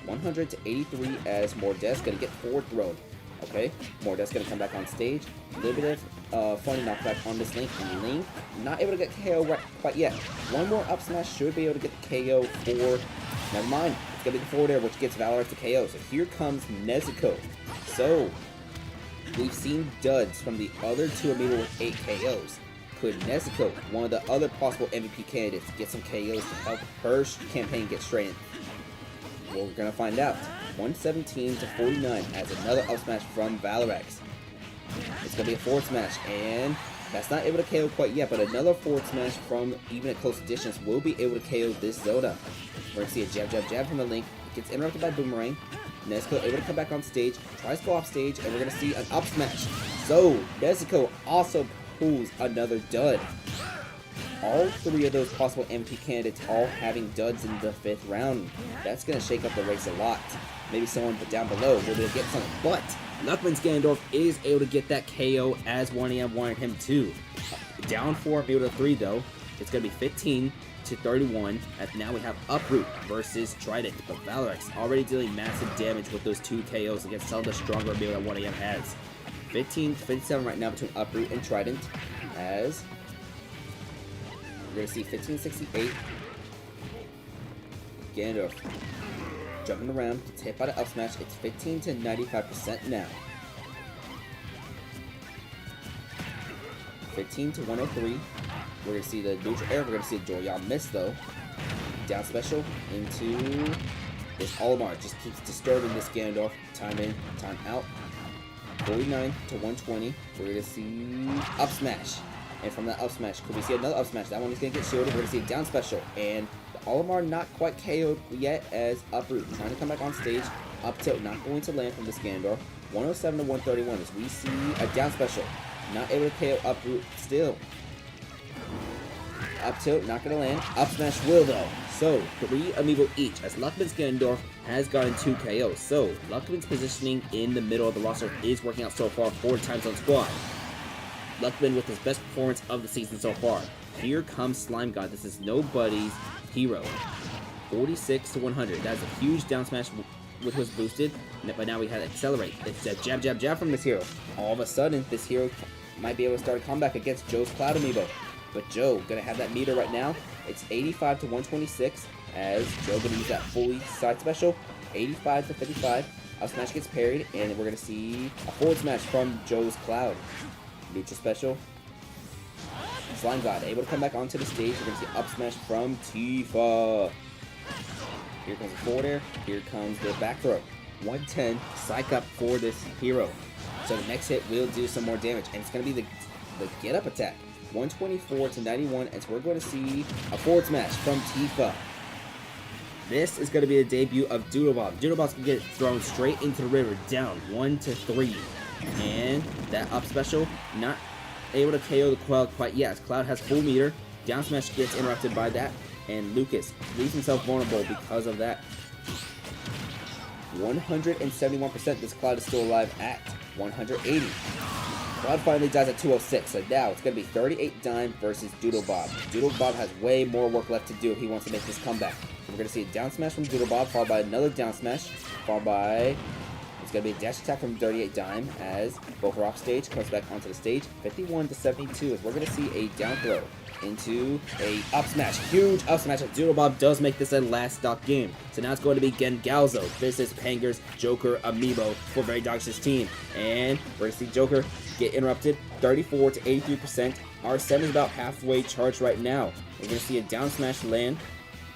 100 to 83 as Mordes going to get forward thrown. Okay, Mordes going to come back on stage. A little bit of funny knockback on this Link. And Link not able to get KO right quite yet. One more up smash should be able to get the KO for... Never mind. It's going to be the forward air, which gets Valorex to KO. So here comes Nezuko. So, we've seen duds from the other two Amiibo with 8 KOs. Could Nezuko, one of the other possible MVP candidates, get some KOs to help her campaign get straightened? Well, we're going to find out. 117 to 49 as another up smash from Valorex. It's going to be a forward smash, and that's not able to KO quite yet, but another forward smash from even at close distance will be able to KO this Zoda. We're going to see a jab, jab, jab from the Link. It gets interrupted by Boomerang. Nezuko able to come back on stage, tries to go off stage, and we're going to see an up smash. So, Nezuko also pulls another dud. All three of those possible MVP candidates all having duds in the 5th round. That's going to shake up the race a lot. Maybe someone down below will be able to get something. But Luckman's Ganondorf is able to get that KO as 1AM wanted him to. Down 4, able to 3 though. It's going to be 15 to 31 as now we have Uproot versus Trident. But Valorex already dealing massive damage with those 2 KOs against some of the stronger ability that 1AM has. 15 to 57 right now between Uproot and Trident as we're going to see 1568. Ganondorf jumping around, gets hit by the up smash. It's 15 to 95% now. 15 to 103. We're going to see the neutral air. We're going to see the Joy-Yon miss though. Down special into this Olimar. Just keeps disturbing this Ganondorf. Time in, time out. 49 to 120. We're going to see up smash. And from that up smash, could we see another up smash? That one is going to get shielded. We're going to see a down special. And the Olimar not quite KO'd yet as Uproot trying to come back on stage. Up tilt not going to land from this Ganondorf. 107 to 131 as we see a down special. Not able to KO Uproot still. Up tilt not going to land. Up smash will though. So 3 Amiibo each as Luckman's Ganondorf has gotten 2 KOs. So Luckman's positioning in the middle of the roster is working out so far for the Time Zone Squad. Luckman with his best performance of the season so far. Here comes Slime God. This is nobody's hero. 46 to 100. That's a huge down smash which was boosted. But now we had Accelerate. It's a jab, jab, jab from this hero. All of a sudden, this hero might be able to start a comeback against Joe's Cloud Amiibo. But Joe gonna have that meter right now. It's 85 to 126 as Joe gonna use that fully side special. 85 to 55. Up smash gets parried, and we're gonna see a forward smash from Joe's Cloud. Neutral special. Slime God able to come back onto the stage. We're going to see up smash from Tifa. Here comes the forward air. Here comes the back throw. 110. Psych up for this hero. So the next hit will do some more damage. And it's going to be the get up attack. 124 to 91. And so we're going to see a forward smash from Tifa. This is going to be the debut of Doodlebob. Doodlebob's going to get thrown straight into the river. Down 1 to 3. And that up special, not able to KO the Cloud quite yet. Cloud has full meter. Down smash gets interrupted by that. And Lucas leaves himself vulnerable because of that. 171%. This Cloud is still alive at 180. Cloud finally dies at 206. So now it's going to be 38 Dime versus Doodlebob. Doodlebob has way more work left to do if he wants to make this comeback. So we're going to see a down smash from Doodlebob, followed by another down smash, followed by... It's going to be a dash attack from 38 Dime as both are off stage, comes back onto the stage. 51 to 72 as we're going to see a down throw into a up smash. Huge up smash. Doodlebob does make this a last stock game. So now it's going to be Gengalzo versus Panger's Joker Amiibo for Very Dark's team. And we're going to see Joker get interrupted. 34 to 83%. Arsene is about halfway charged right now. We're going to see a down smash land.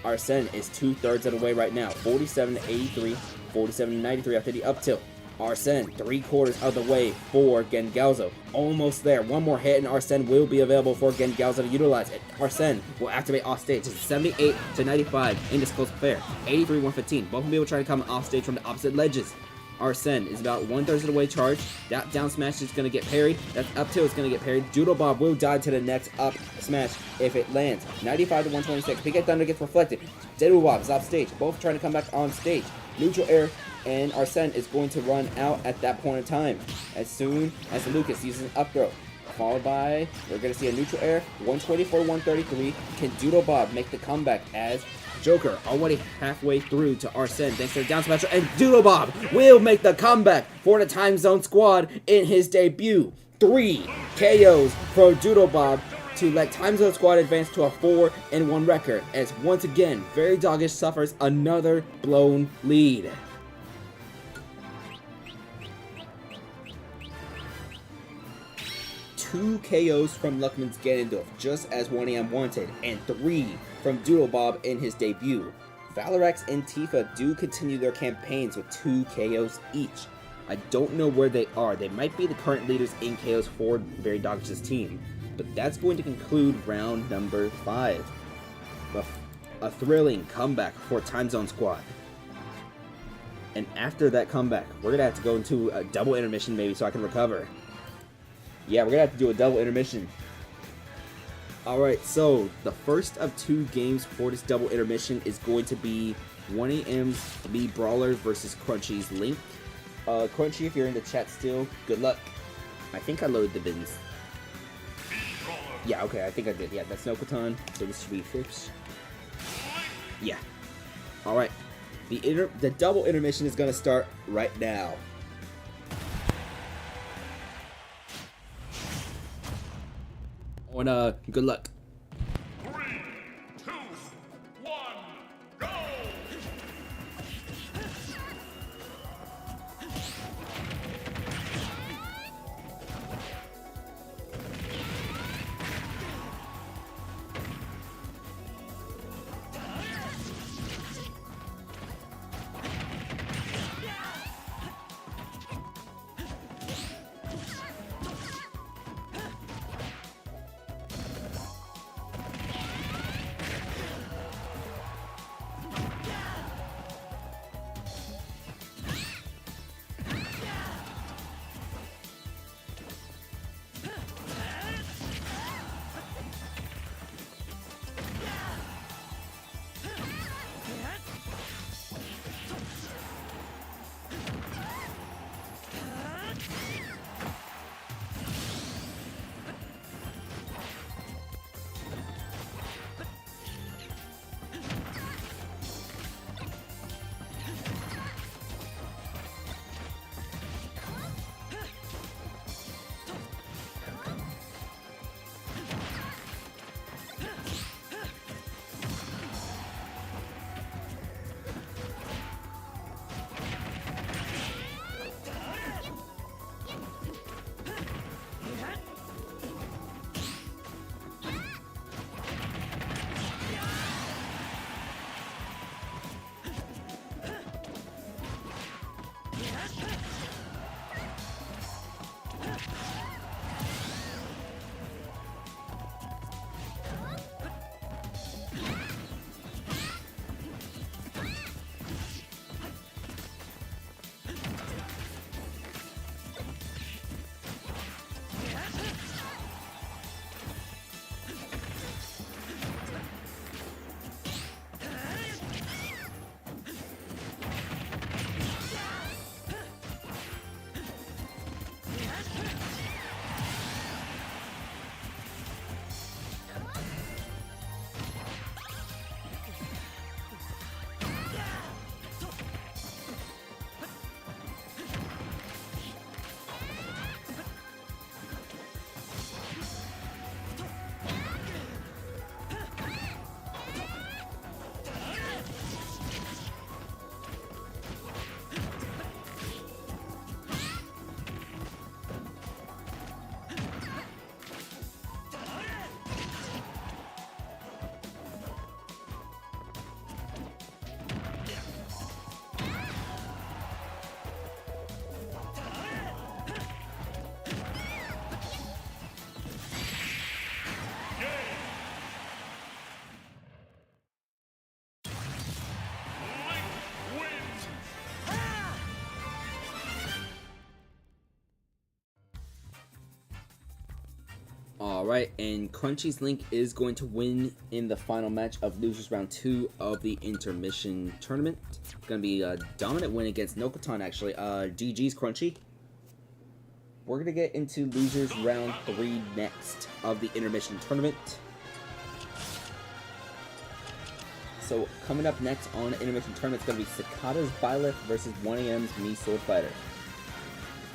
Arsene is 2/3 of the way right now. 47 to 83. 47 to 93 after the up tilt. Arsene, 3/4 of the way for Gengalzo. Almost there. One more hit and Arsene will be available for Gengalzo to utilize it. Arsene will activate off stage. It's 78 to 95 in this close affair. 83 115. Both will try to come off stage from the opposite ledges. Arsene is about 1/3 of the way charged. That down smash is going to get parried. That's up tilt is going to get parried. Doodle Bob will die to the next up smash if it lands. 95 to 126. Pika Thunder gets reflected. Doodle Bob is off stage. Both trying to come back on stage. Neutral air and Arsene is going to run out at that point in time. As soon as Lucas uses an up throw. Followed by, we're going to see a neutral air. 124 133. Can Doodle Bob make the comeback as Joker already halfway through to Arsene thanks to the down smash, and Doodle Bob will make the comeback for the Time Zone Squad in his debut. 3 KOs for Doodle Bob to let Time Zone Squad advance to a 4-1 record, as once again, Very Doggish suffers another blown lead. Two KOs from Luckman's Ganondorf, just as 1AM wanted, and 3 from Doodle Bob in his debut. Valorax and Tifa do continue their campaigns with 2 KOs each. I don't know where they are. They might be the current leaders in KOs for Very Doggish's team. But that's going to conclude round number 5. A thrilling comeback for Time Zone Squad. And after that comeback, we're going to have to go into a double intermission maybe so I can recover. Yeah, we're going to have to do a double intermission. Alright, so the first of 2 games for this double intermission is going to be 1AM's Lee Brawler versus Crunchy's Link. Crunchy, if you're in the chat still, good luck. I think I loaded the bins. Yeah, okay, I think I did. Yeah, that's Nokotan, so this should be Fips. Yeah. Alright, the double intermission is going to start right now. And good luck. 3, 2, 1, go! Alright, and Crunchy's Link is going to win in the final match of Losers Round 2 of the Intermission Tournament. It's going to be a dominant win against Nokotan, actually. GG's Crunchy. We're going to get into Losers Round 3 next of the Intermission Tournament. So, coming up next on the Intermission Tournament is going to be Cicada's Byleth versus 1AM's Mii Sword Fighter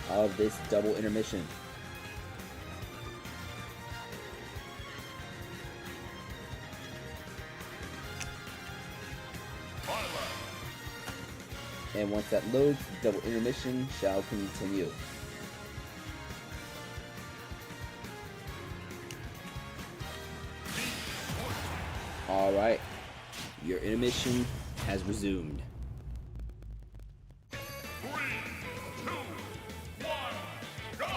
of this double intermission. And once that loads, the double intermission shall continue. Alright, your intermission has resumed. 3, 2, 1, go!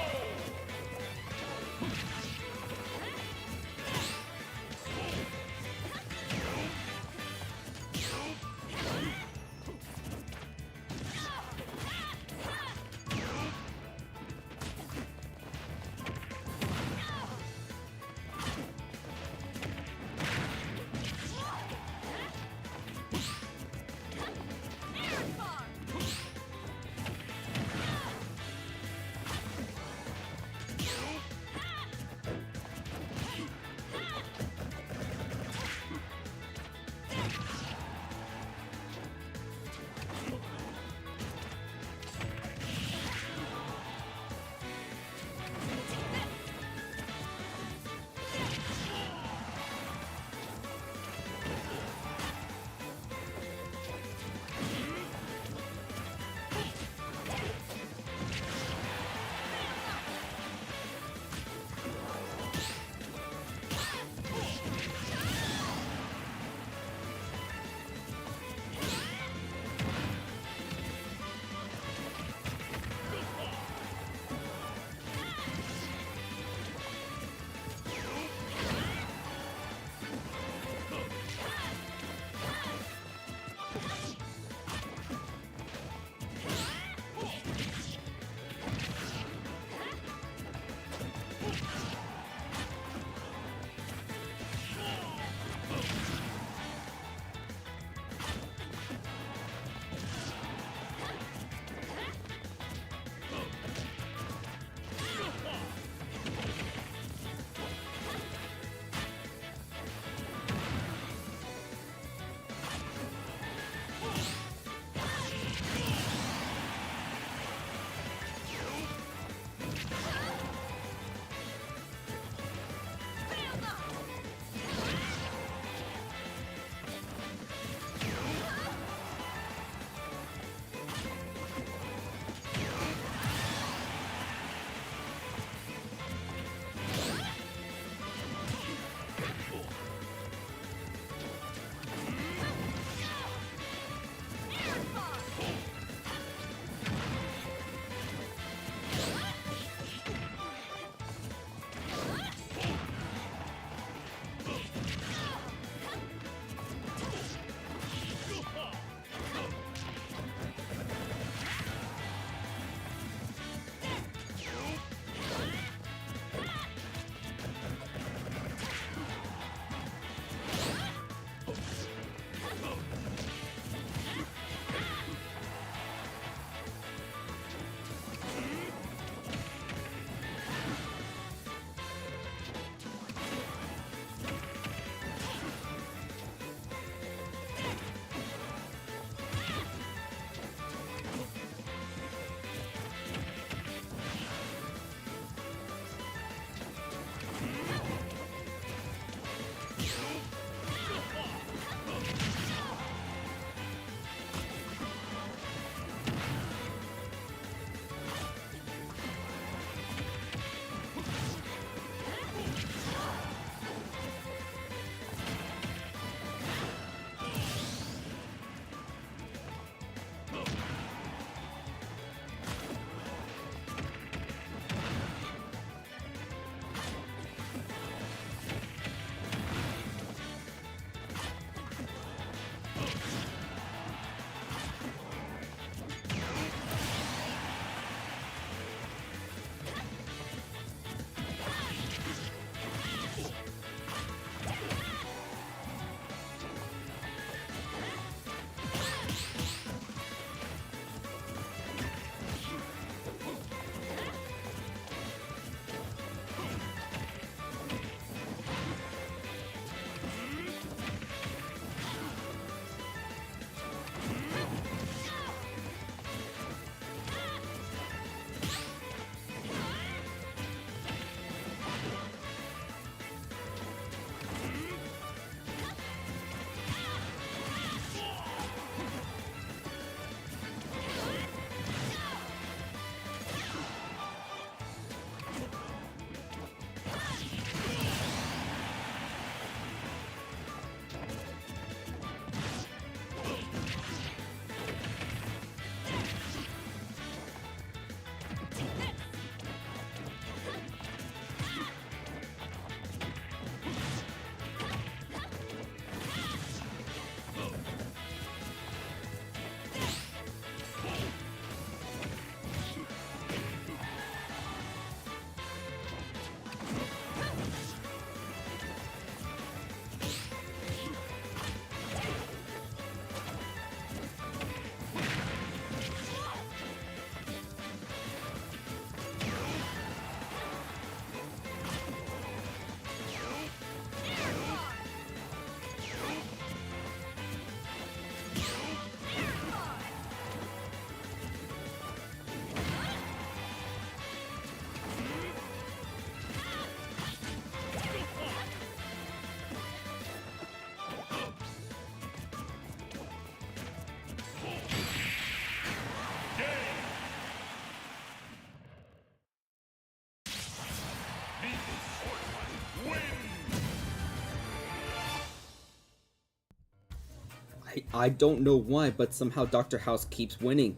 I don't know why, but somehow Dr. House keeps winning.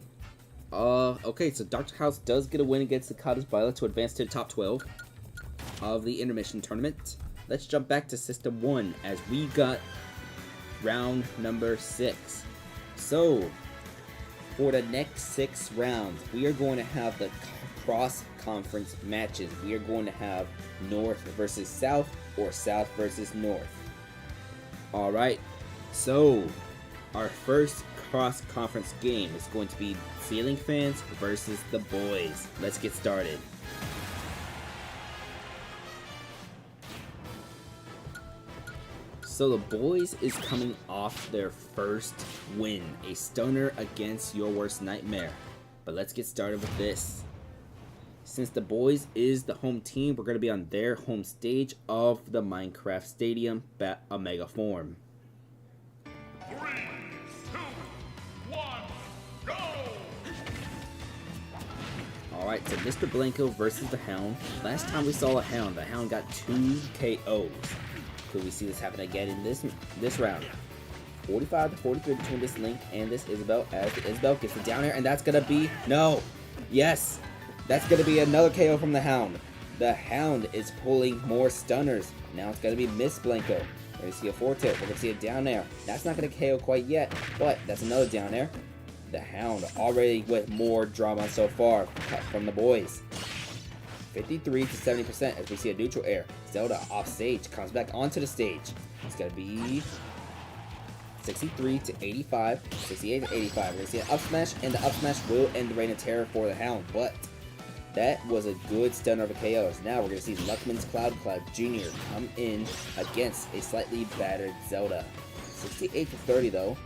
Okay, so Dr. House does get a win against the Cottage Violet to advance to the top 12 of the intermission tournament. Let's jump back to System 1 as we got round number 6. So, for the next 6 rounds, we are going to have the cross-conference matches. We are going to have North versus South or South versus North. Alright, so our first cross-conference game is going to be Ceiling Fans versus the Boys. Let's get started. So the Boys is coming off their first win, a stunner against Your Worst Nightmare. But let's get started with this. Since the Boys is the home team, we're going to be on their home stage of the Minecraft Stadium Omega Form. 3, 2, 1, go! Alright, so Mr. Blanco versus the Hound. Last time we saw a Hound, the Hound got 2 KOs. Could we see this happen again in this round? 45 to 43 between this Link and this Isabel, as the Isabel gets it down here, and that's gonna be no, yes, that's gonna be another KO from the Hound. The Hound is pulling more stunners. Now it's gonna be Miss Blanco. We're gonna see a forward tilt. We're gonna see a down air. That's not gonna KO quite yet, but that's another down air. The Hound already with more drama so far from the Boys. 53 to 70% as we see a neutral air. Zelda off stage, comes back onto the stage. It's gonna be 63 to 85, 68 to 85. We're gonna see an up smash, and the up smash will end the reign of terror for the Hound, but that was a good stunner of a KOs. Now we're gonna see Luckman's Cloud Jr. come in against a slightly battered Zelda. 68 to 30 though,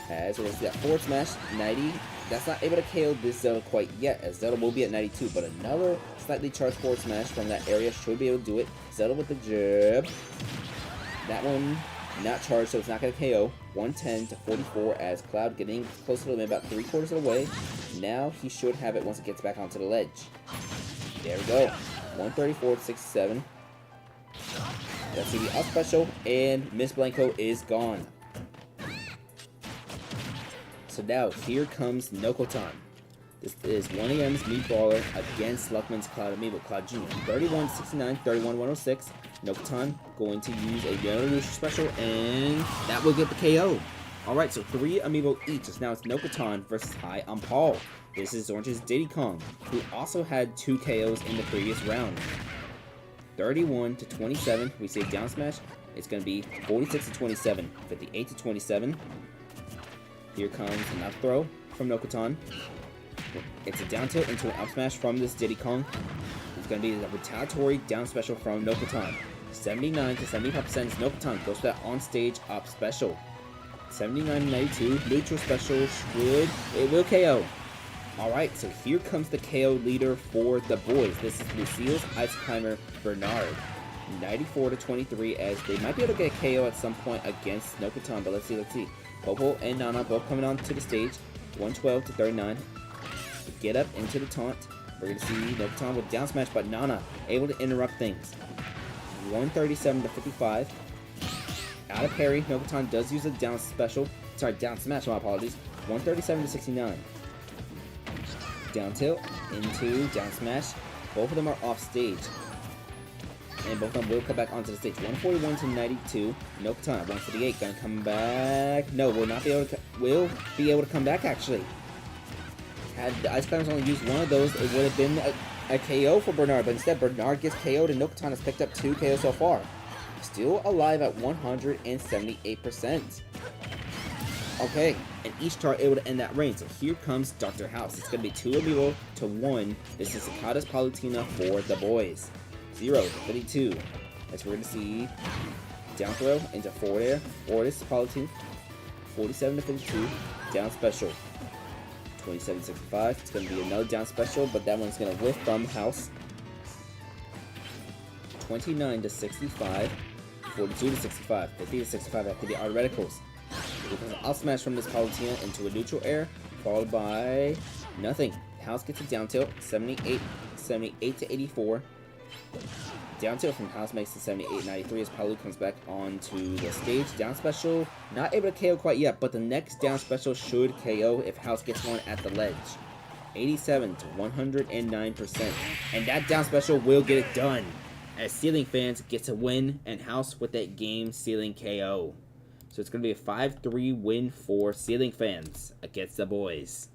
as we're gonna see that forward smash, 90. That's not able to KO this Zelda quite yet, as Zelda will be at 92, but another slightly charged forward smash from that area should be able to do it. Zelda with the jab. That one not charged, so it's not going to KO. 110 to 44 as Cloud getting close to the limit, about 3/4 of the way. Now he should have it once it gets back onto the ledge. There we go. 134 to 67. Let's see the up special, and Miss Blanco is gone. So now, here comes Nokotan. This is 1AM's Meatballer against Luckman's Cloud Amiibo, Cloud Jr. 31-69, 31-106. Nokotan going to use a Yellow Neutral Special, and that will get the KO. Alright, so 3 Amiibo each. So now it's Nokotan versus Hi, I'm Paul. This is Orange's Diddy Kong, who also had 2 KOs in the previous round. 31 to 27, we see a down smash. It's going to be 46 to 27, 58 to 27. Here comes an up throw from Nokotan. It's a down tilt into an up smash from this Diddy Kong. It's going to be a retaliatory down special from Nokotan. 79 to 75% Nokotan goes to that on stage up special. 79 to 92, neutral special should, it will KO. Alright, so here comes the KO leader for the Boys. This is Lucille's Ice Climber Bernard. 94 to 23, as they might be able to get a KO at some point against Nokotan, but let's see. Popo and Nana both coming onto the stage. 112 to 39. Get up into the taunt. We're going to see Nokotan with down smash, but Nana able to interrupt things. 137 to 55. Out of parry, Nokotan does use a down special. Sorry, down smash, my apologies. 137 to 69. Down tilt into down smash. Both of them are off stage. And both of them will come back onto the stage. 141 to 92. Nokotan, 158, gonna come back. No, will not be able to. Will be able to come back actually. Had the Ice Climbers only used one of those, it would have been a KO for Bernard. But instead, Bernard gets KO'd, and Nokotan has picked up 2 KOs so far. Still alive at 178%. Okay, and each chart able to end that reign. So here comes Dr. House. It's gonna be 2 Amiibo to 1. This is Sakata's Palutena for the Boys. 0 to 52. That's we're going to see down throw into forward air. Or this is Palutena. 47 to 52. Down special. 27 to 65. It's going to be another down special, but that one's going to whiff from House. 29 to 65. 42 to 65. 50 to 65 after the art reticles. Here comes an up smash from this Palutena into a neutral air, followed by nothing. House gets a down tilt. 78 to 84. Down tilt from House makes it 78-93 as Palu comes back onto the stage. Down special, not able to KO quite yet, but the next down special should KO if House gets one at the ledge. 87 to 109%. And that down special will get it done, as Ceiling Fans get to win and House with that game sealing KO. So it's going to be a 5-3 win for Ceiling Fans against the boys.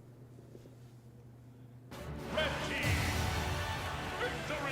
Red team, victory!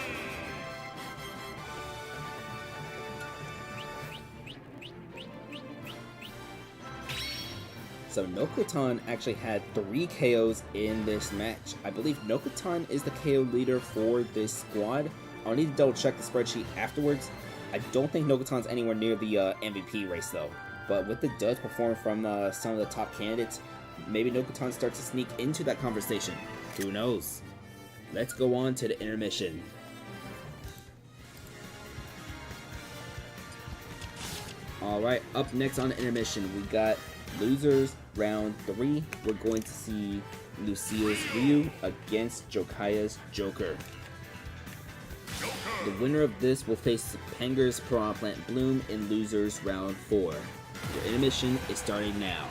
So Nokotan actually had 3 KOs in this match. I believe Nokotan is the KO leader for this squad. I'll need to double check the spreadsheet afterwards. I don't think Nokotan's anywhere near the MVP race though. But with the duds performed from some of the top candidates, maybe Nokotan starts to sneak into that conversation. Who knows? Let's go on to the intermission. Alright, up next on the intermission, we got losers round 3. We're going to see Lucia's Ryu against Jokaya's Joker. The winner of this will face Penger's Piranha Plant Bloom in losers round 4. The intermission is starting now.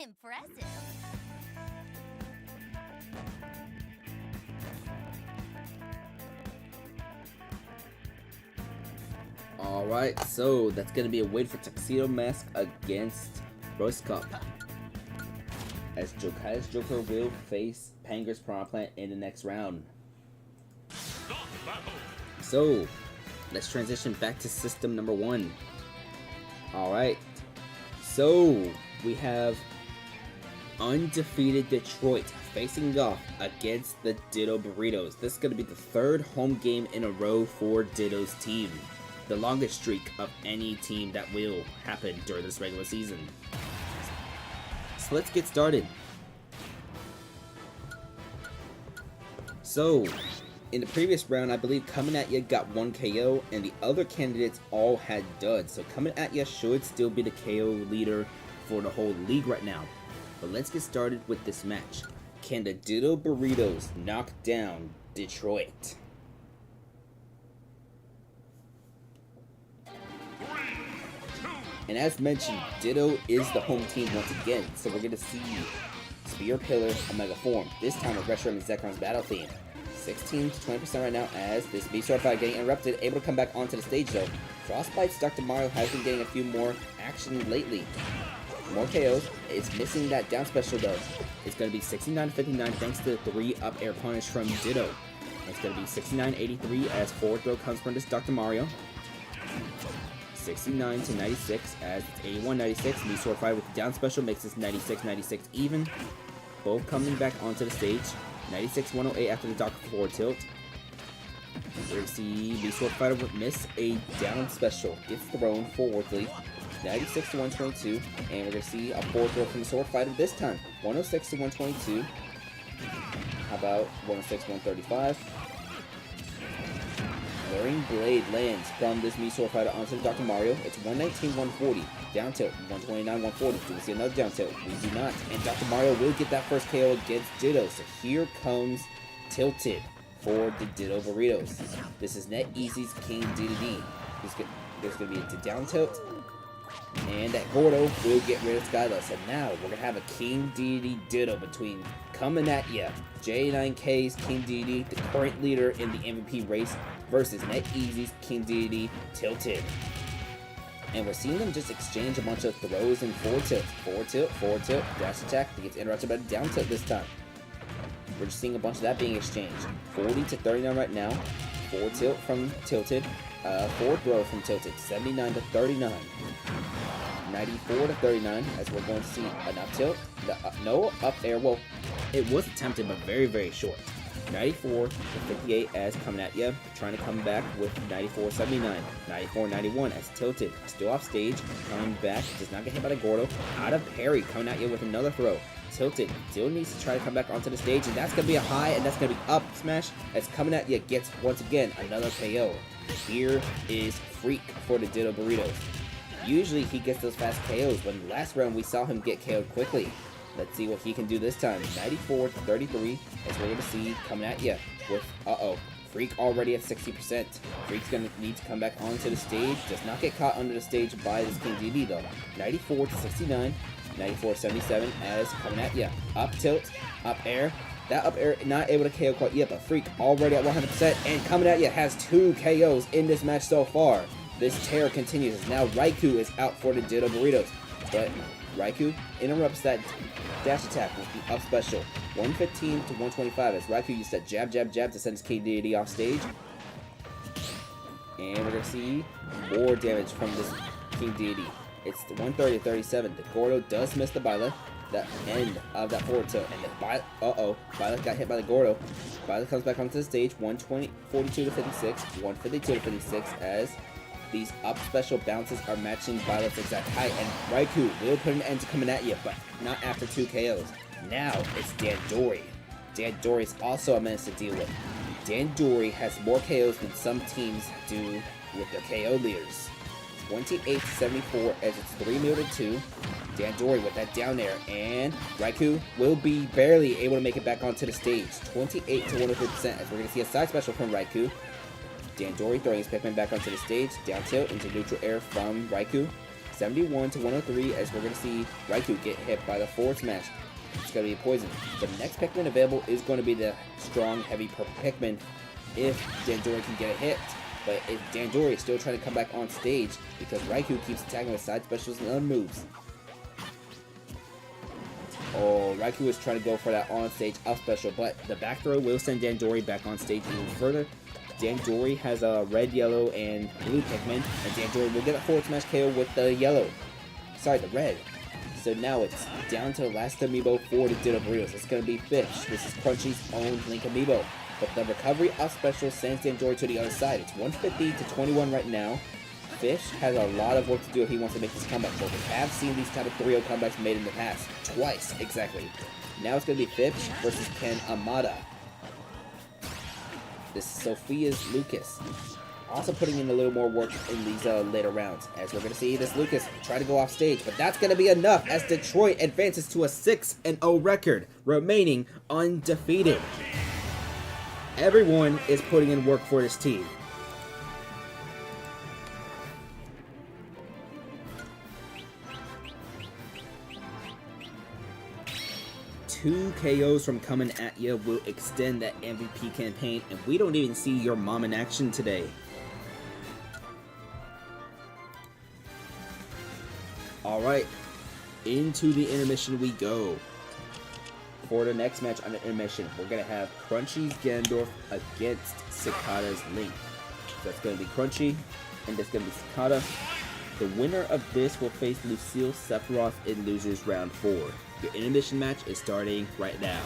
Impressive. Alright, so that's gonna be a win for Tuxedo Mask against Royce Cup. As Jokai's Joker will face Panger's Piranha Plant in the next round. So, let's transition back to system number 1. Alright, so we have undefeated Detroit facing off against the Ditto Burritos. This is going to be the 3rd home game in a row for Ditto's team. The longest streak of any team that will happen during this regular season. So let's get started. So, in the previous round, I believe Coming At Ya got 1 KO, and the other candidates all had duds. So Coming At Ya should still be the KO leader for the whole league right now. But let's get started with this match. Can the Ditto Burritos knock down Detroit? And as mentioned, Ditto is the home team once again, so we're going to see Spear Pillar Omega Form, this time with Retro and Zekron's battle theme. 16 to 20% right now as this B-Sword fight getting interrupted, able to come back onto the stage though. Frostbite's Dr. Mario has been getting a few more action lately. More KOs, it's missing that down special though. It's going to be 69 to 59 thanks to the 3 up air punish from Ditto. It's going to be 69-83 as forward throw comes from this Dr. Mario. 69 to 96 as it's 81-96. Knee sword fight with the down special makes this 96-96 even. Both coming back onto the stage. 96-108 after the Dr. forward tilt. We're going to see the sword fighter would miss a down special. Gets thrown forwardly. 96 to 122. And we're going to see a forward throw from the sword fighter this time. 106 to 122. How about 106 135? Luring Blade lands from this Mii Sword Fighter onto the Dr. Mario. It's 119-140. Down tilt. 129-140. Do we see another down tilt? We do not. And Dr. Mario will get that first KO against Ditto. So here comes Tilted for the Ditto Burritos. This is NetEasy's King DDD. There's going to be a down tilt. And that Gordo will get rid of Skyless. And now we're going to have a King DDD Ditto between Coming At Ya, J9K's King DDD, the current leader in the MVP race, versus NetEasy's King DDD Tilted. And we're seeing them just exchange a bunch of throws and forward tilt, dash attack that gets interrupted by the down tilt this time. We're just seeing a bunch of that being exchanged. 40 to 39 right now. Forward tilt from Tilted. Forward throw from Tilted. 79 to 39. 94 to 39 as we're going to see an up tilt. No up air. Well, it was attempted but very, very short. 94 to 58 as Coming At Ya, trying to come back with 94-79, 94-91 as Tilted, still off stage, coming back, does not get hit by the Gordo, out of parry, Coming At Ya with another throw. Tilted still needs to try to come back onto the stage, and that's going to be a high, and that's going to be up smash as Coming At Ya gets, once again, another KO. Here is Freak for the Ditto Burritos. Usually he gets those fast KOs, but in the last round we saw him get KO'd quickly. Let's see what he can do this time. 94 to 33 as we're going to see Coming At Ya with, Freak already at 60%. Freak's going to need to come back onto the stage. Does not get caught under the stage by this King DD though. 94 to 69, 94-77 as Coming At Ya. Up tilt, up air. That up air not able to KO quite yet, but Freak already at 100%, and Coming At Ya has 2 KOs in this match so far. This terror continues as now Raikou is out for the Ditto Burritos. But Raikou interrupts that dash attack with the up special. 115 to 125 as Raikou used that jab to send his King DDD off stage. And we're going to see more damage from this King DDD. It's the 130 to 37. The Gordo does miss the Byleth, the end of that forward tilt. And the Byleth got hit by the Gordo. Byleth comes back onto the stage. 142 to 56, 152 to 56 as these up special bounces are matching Violet's exact height, and Raikou will put an end to Coming At Ya, but not after 2 KOs. Now it's Dandori. Dandori is also a menace to deal with. Dandori has more KOs than some teams do with their KO leaders. 28 to 74 as it's 3-2. Dandori with that down air, and Raikou will be barely able to make it back onto the stage. 28 to 103% as we're going to see a side special from Raikou. Dandori throwing his Pikmin back onto the stage. Down tilt into neutral air from Raikou. 71 to 103, as we're going to see Raikou get hit by the forward smash. It's going to be poison. The next Pikmin available is going to be the strong, heavy purple Pikmin if Dandori can get a hit. But if Dandori is still trying to come back on stage because Raikou keeps attacking with side specials and other moves. Oh, Raikou is trying to go for that on-stage up special, but the back throw will send Dandori back on stage even further. Dandori has a red, yellow, and blue Pikmin, and Dandori will get a forward smash KO with the yellow. Sorry, the red. So now it's down to the last Amiibo for the Ditto Burritos. It's going to be Fish. This is Crunchy's own Link Amiibo. But the recovery up special sends Dandori to the other side. It's 150 to 21 right now. Fish has a lot of work to do if he wants to make this comeback, but we have seen these type of 3-0 comebacks made in the past. Twice, exactly. Now it's going to be Fish versus Ken Amada. This is Sophia's Lucas. Also putting in a little more work in these later rounds, as we're going to see this Lucas try to go off stage, but that's going to be enough as Detroit advances to a 6-0 record, remaining undefeated. Everyone is putting in work for this team. Two KOs from coming at you will extend that MVP campaign, and we don't even see your mom in action today. Alright, into the intermission we go. For the next match on the intermission, we're going to have Crunchy's Ganondorf against Cicada's Link. So that's going to be Crunchy, and that's going to be Cicada. The winner of this will face Lucille Sephiroth in Losers Round 4. The intermission match is starting right now.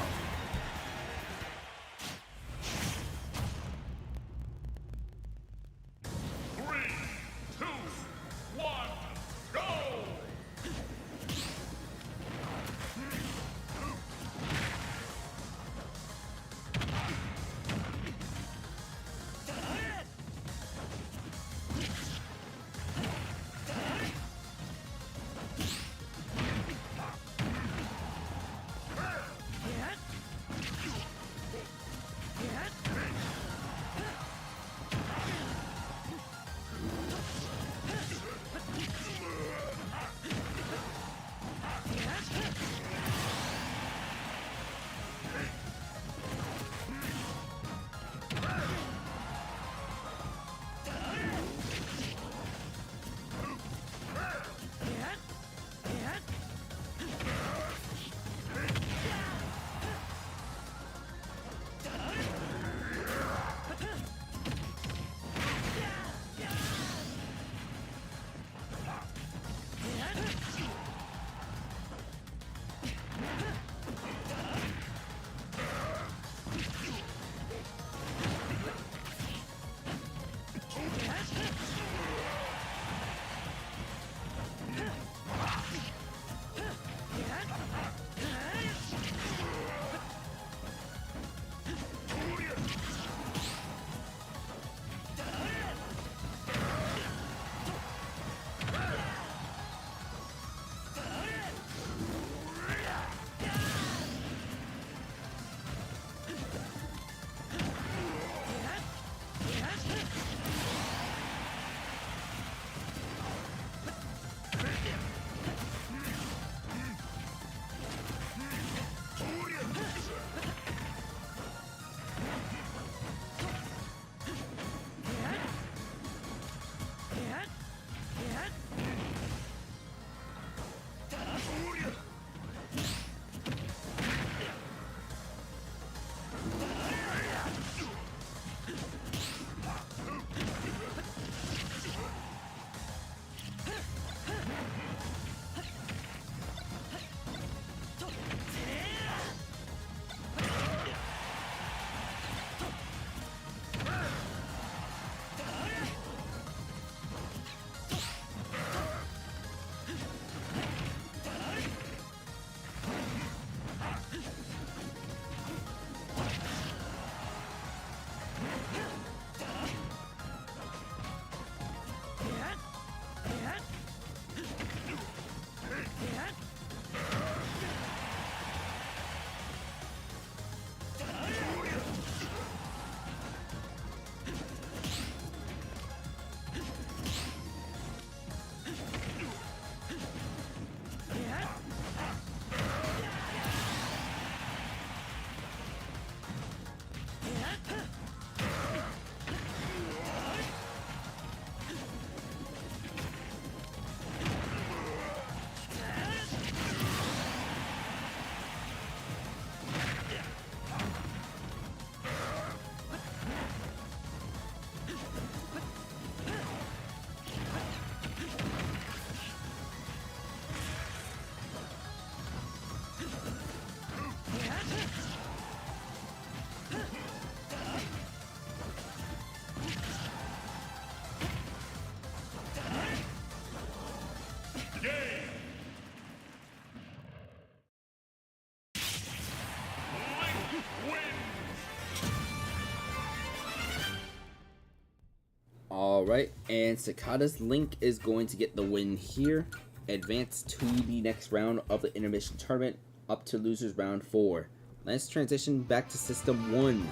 Alright, and Sakata's Link is going to get the win here. Advance to the next round of the intermission tournament, up to losers round 4. Let's transition back to system 1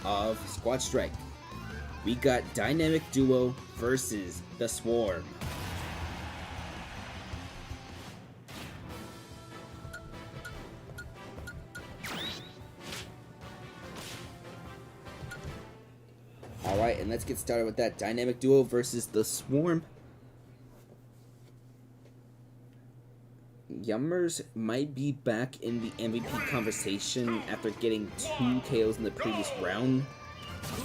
of Squad Strike. We got Dynamic Duo versus the Swarm. Alright, and let's get started with that. Dynamic Duo versus the Swarm. Yummers might be back in the MVP conversation after getting 2 KOs in the previous round.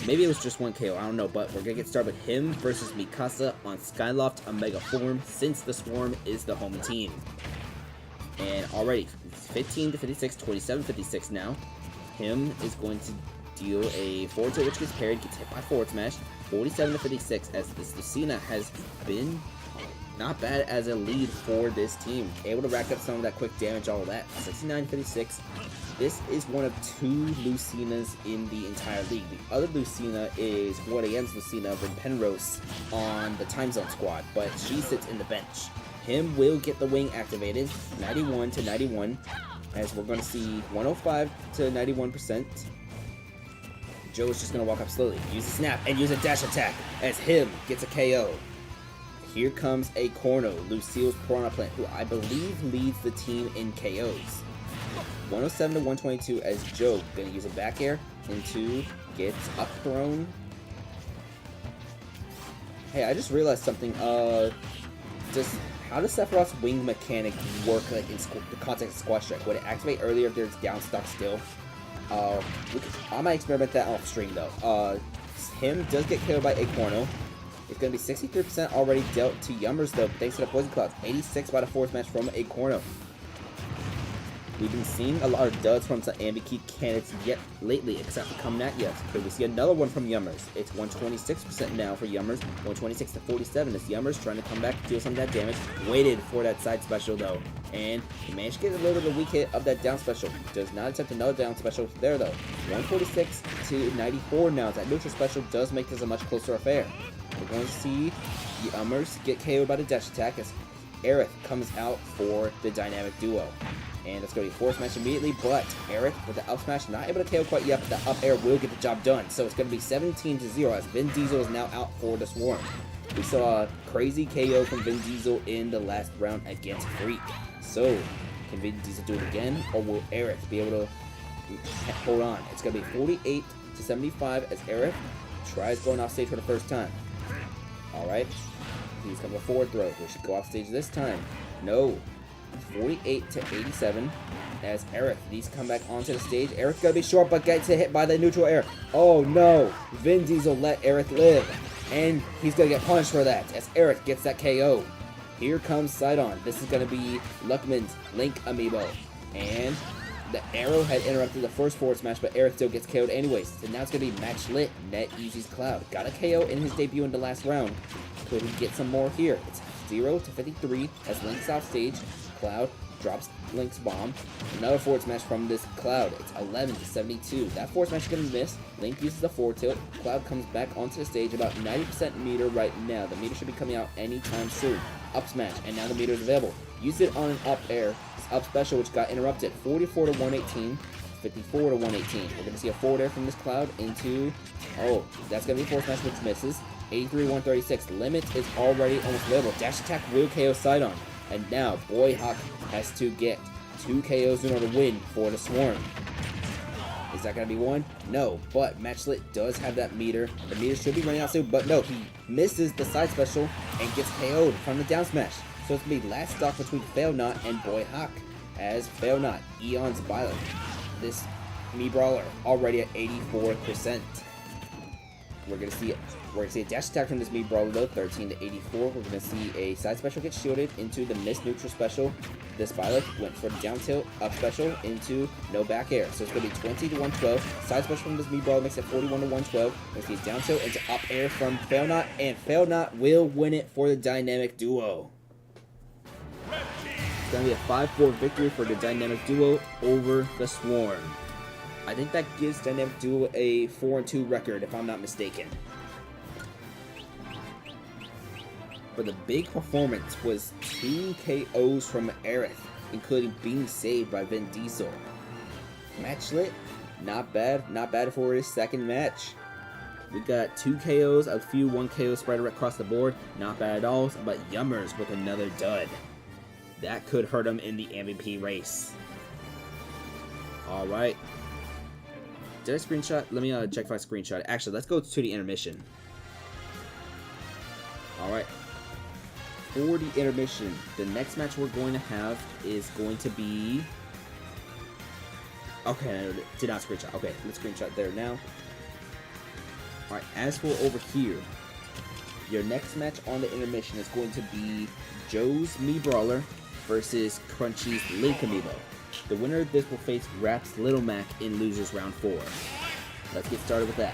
Maybe it was just 1 KO, I don't know, but we're gonna get started with him versus Mikasa on Skyloft Omega form, since the Swarm is the home team. And already, 15 to 56, 27 56 now. Him is going to deal a forward tilt which gets parried, gets hit by forward smash, 47 to 56, as this Lucina has been not bad as a lead for this team. Able to rack up some of that quick damage, all of that. 69 to 56. This is one of 2 Lucinas in the entire league. The other Lucina is Wardian's Lucina from Penrose on the Time Zone squad, but she sits in the bench. Him will get the wing activated, 91 to 91, as we're going to see 105 to 91%. Joe's just going to walk up slowly, use a snap, and use a dash attack, as him gets a KO. Here comes a Corno, Lucille's Piranha Plant, who I believe leads the team in KOs. 107 to 122 as Joe gonna use a back air into gets up thrown. Hey, I just realized something. How does Sephiroth's wing mechanic work like in the context of Squad Strike? Would it activate earlier if there's down stock still? I might experiment that off stream though. Him does get killed by a Corno. It's going to be 63% already dealt to Yummers though, thanks to the Poison Clouds. 86 by the force match from a Corno. We've been seeing a lot of duds from some Ambikey candidates yet lately, except for Kamnat. Could we see another one from Yummers? It's 126% now for Yummers, 126 to 47 as Yummers trying to come back and deal some of that damage. Waited for that side special though, and he managed to get a little bit of a weak hit of that down special. Does not attempt another down special there though. 146 to 94 now as that neutral special does make this a much closer affair. We're going to see the Yummers get KO'd by the dash attack as Aerith comes out for the Dynamic Duo. And it's going to be force smash immediately, but Aerith with the up smash not able to KO quite yet, but the up air will get the job done. So it's going to be 17 to 0 as Vin Diesel is now out for the Swarm. We saw a crazy KO from Vin Diesel in the last round against Freak. So can Vin Diesel do it again, or will Aerith be able to hold on? It's going to be 48 to 75 as Aerith tries going off stage for the first time. Alright, he's coming to forward throw. We should go off stage this time. No. 48 to 87 as Aerith needs to come back onto the stage. Aerith gonna be short but gets hit by the neutral air. Oh no! Vin Diesel let Aerith live, and he's gonna get punished for that as Aerith gets that KO. Here comes Sidon. This is gonna be Luckman's Link Amiibo, and the arrow had interrupted the first forward smash, but Aerith still gets KO'd anyways. So now it's gonna be Match Lit. Net Easy's Cloud got a KO in his debut in the last round. Could he get some more here? It's 0 to 53 as Link's off stage. Cloud drops Link's bomb. Another forward smash from this Cloud. It's 11 to 72. That forward smash is going to miss. Link uses the forward tilt. Cloud comes back onto the stage. About 90% meter right now. The meter should be coming out anytime soon. Up smash, and now the meter is available. Use it on an up air. Up special, which got interrupted. 44 to 118. 54 to 118. We're going to see a forward air from this Cloud into... Oh, that's going to be a forward smash, which misses. 83 136. Limit is already almost available. Dash attack will KO Sidon. And now, Boy Hawk has to get 2 KOs in order to win for the Swarm. Is that going to be one? No, but Matchlit does have that meter. The meter should be running out soon, but no, he misses the side special and gets KO'd from the down smash. So it's going to be last stock between Failnaught and Boy Hawk, as Failnaught, Eon's Violet. This Mii Brawler already at 84%. We're gonna see a dash attack from this Mii Brawler though, 13 to 84. We're gonna see a side special get shielded into the missed neutral special. This Violet went for the down tilt, up special into no back air. So it's gonna be 20 to 112. Side special from this Mii Brawler makes it 41 to 112. We're gonna see a down tilt into up air from Failnaught, and Failnaught will win it for the Dynamic Duo. It's gonna be a 5-4 victory for the Dynamic Duo over the Swarm. I think that gives Dynamic Duo a 4-2 record, if I'm not mistaken. But the big performance was 2 KOs from Aerith, including being saved by Vin Diesel. Match lit? Not bad for his second match. We got 2 KOs, a few 1 KO spread across the board, not bad at all, but Yummers with another dud. That could hurt him in the MVP race. Alright. Did I screenshot? Let me check if I screenshot. Actually, let's go to the intermission. Alright. For the intermission, the next match we're going to have is going to be... Okay, I did not screenshot. Okay, let's screenshot there now. Alright, as for over here, your next match on the intermission is going to be Joe's Mii Brawler versus Crunchy's Link Amiibo. The winner of this will face Rap's Little Mac in Losers Round 4. Let's get started with that.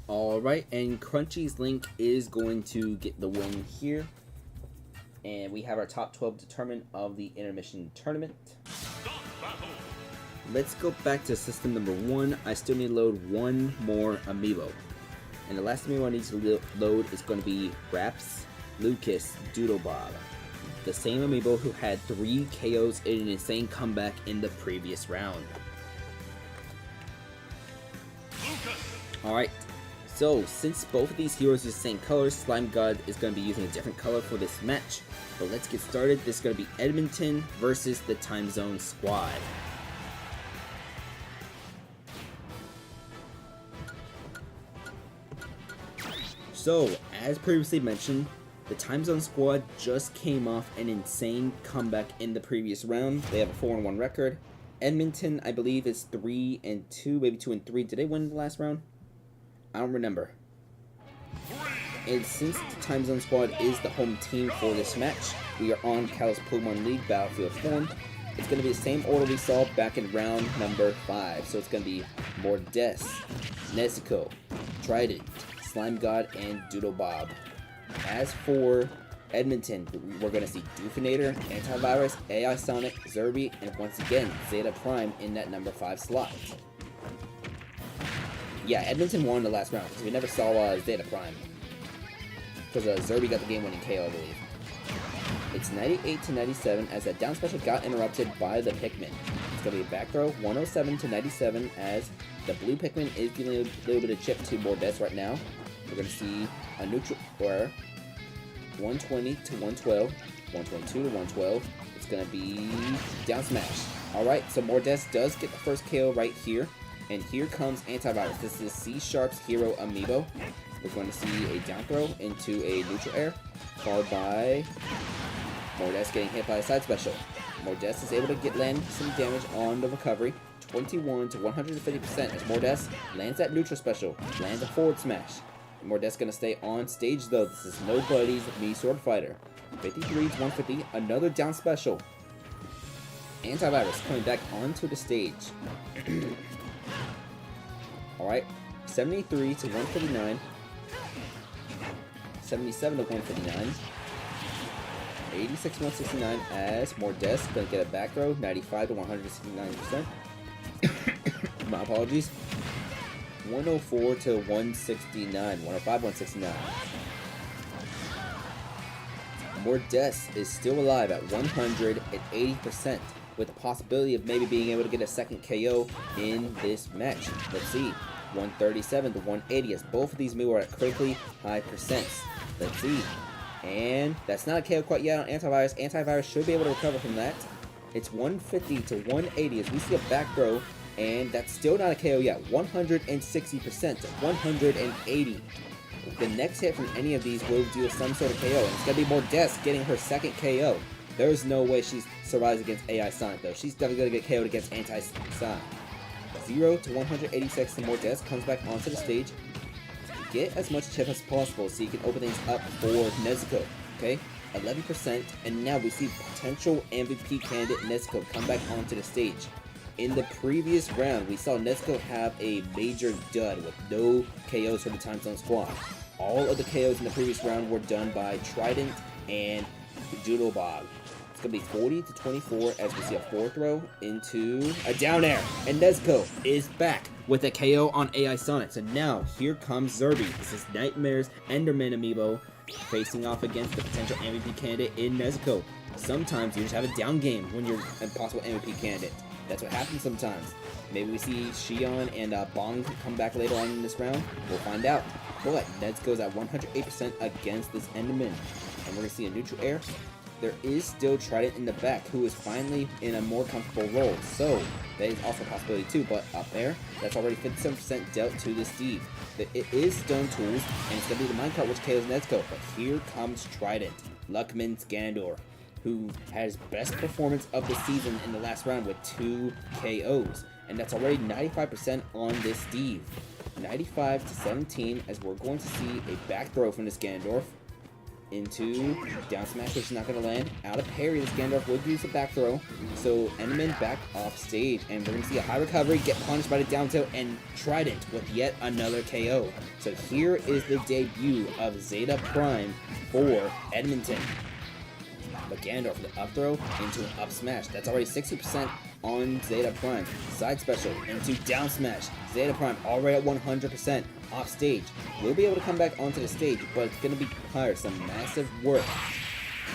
Alright, and Crunchy's Link is going to get the win here. And we have our top 12 determined of the intermission tournament. Let's go back to system number 1. I still need to load one more Amiibo. And the last Amiibo I need to load is going to be Raps Lucas Doodlebob. The same Amiibo who had 3 KOs in an insane comeback in the previous round. Alright, so since both of these heroes are the same color, Slime God is going to be using a different color for this match. But let's get started. This is going to be Edmonton versus the Time Zone Squad. So, as previously mentioned, The Time Zone Squad just came off an insane comeback in the previous round. They have a 4-1 record. Edmonton, I believe, is 3-2, maybe 2-3. Did they win the last round? I don't remember. And since the Time Zone Squad is the home team for this match, we are on Kalos Pokemon League Battlefield form. It's going to be the same order we saw back in round number 5. So it's going to be Mordes, Nezuko, Trident, Slime God, and Doodle Bob. As for Edmonton, we're going to see Doofinator, Antivirus, AI Sonic, Zerby, and once again, Zeta Prime in that number 5 slot. Yeah, Edmonton won the last round because we never saw Zeta Prime. Because Zerby got the game-winning KO, I believe. It's 98-97 as that down special got interrupted by the Pikmin. It's going to be a back throw, 107-97 as the blue Pikmin is dealing a little bit of chip to Mordes right now. We're going to see a neutral or 120-112, 122-112. It's going to be down smash. Alright, so Mordes does get the first KO right here. And here comes Antivirus. This is C-Sharp's Hero Amiibo. We're going to see a down throw into a neutral air, followed by Mordes getting hit by a side special. Mordes is able to land some damage on the recovery, 21-150% as Mordes lands that neutral special, lands a forward smash. Mordes going to stay on stage though. This is nobody's Mii Sword Fighter. 53-150, another down special. Antivirus coming back onto the stage. Alright, 73-159. 77-159. 86-169 as Mordes gonna get a back throw, 95-169%. My apologies. 104-169. 105-169. Mordes is still alive at 180%, with the possibility of maybe being able to get a second KO in this match. Let's see. 137-180 as both of these move are at critically high percents. Let's see. And that's not a KO quite yet on Antivirus. Antivirus should be able to recover from that. It's 150-180 as we see a back throw, and that's still not a KO yet. 160%, 180. The next hit from any of these will do some sort of KO, and it's going to be Mordes getting her second KO. There's no way she survives against AI Sonic, though. She's definitely going to get KO'd against Anti-Sonic. 0-186, and Mordes comes back onto the stage. Get as much chip as possible so you can open things up for Nezuko, okay? 11%, and now we see potential MVP candidate Nezuko come back onto the stage. In the previous round, we saw Nezuko have a major dud with no KOs for the Time Zone Squad. All of the KOs in the previous round were done by Trident and Doodle Bob. It's going to be 40-24 as we see a forward throw into a down air. And Nezuko is back with a KO on AI Sonic. So now, here comes Zerby. This is Nightmare's Enderman Amiibo facing off against the potential MVP candidate in Nezuko. Sometimes you just have a down game when you're a possible MVP candidate. That's what happens sometimes. Maybe we see Shion and Bong come back later on in this round. We'll find out. But Nezuko's at 108% against this Enderman. And we're going to see a neutral air. There is still Trident in the back, who is finally in a more comfortable role. So, that is also a possibility too. But up there, that's already 57% dealt to this Steve. It is Stone Tools, and it's going to be the minecart which KOs Nezuko. But here comes Trident, Luckman's Ganondorf, who has best performance of the season in the last round with 2 KOs. And that's already 95% on this Steve. 95-17 as we're going to see a back throw from this Ganondorf into down smash, which is not going to land. Out of parry, this Ganondorf would use a back throw. So Enderman back off stage, and we're going to see a high recovery, get punished by the down tilt, and Trident with yet another KO. So here is the debut of Zeta Prime for Edmonton. But Ganondorf with the up throw into an up smash. That's already 60% on Zeta Prime. Side special into down smash. Zeta Prime already at 100% off stage. We'll be able to come back onto the stage, but it's going to require some massive work.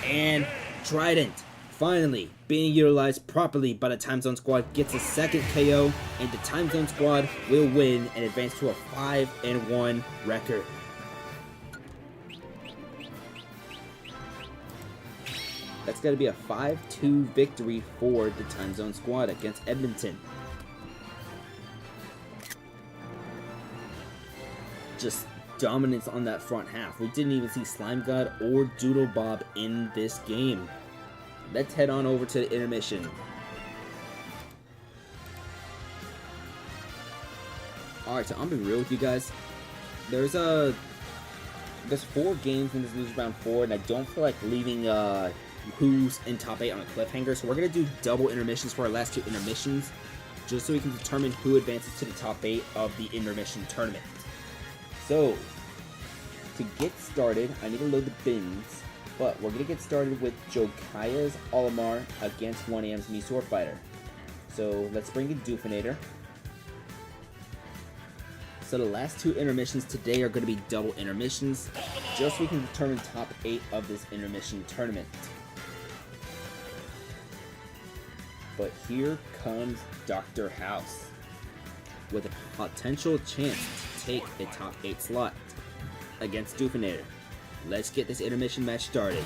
And Trident finally being utilized properly by the Time Zone Squad gets a second KO, and the Time Zone Squad will win and advance to a 5-1 record. That's going to be a 5-2 victory for the Time Zone Squad against Edmonton. Just dominance on that front half. We didn't even see Slime God or Doodle Bob in this game. Let's head on over to the intermission. Alright, so I'm gonna be real with you guys. There's 4 games in this lose round 4, and I don't feel like leaving who's in top 8 on a cliffhanger, so we're gonna do double intermissions for our last 2 intermissions, just so we can determine who advances to the top 8 of the intermission tournament. So, to get started, I need to load the bins, but we're gonna get started with Jokaya's Olimar against 1AM's Misor Fighter. So let's bring in Doofinator. So the last 2 intermissions today are going to be double intermissions, just so we can determine top 8 of this intermission tournament. But here comes Dr. House, with a potential chance to take a top 8 slot against Doofinator. Let's get this intermission match started.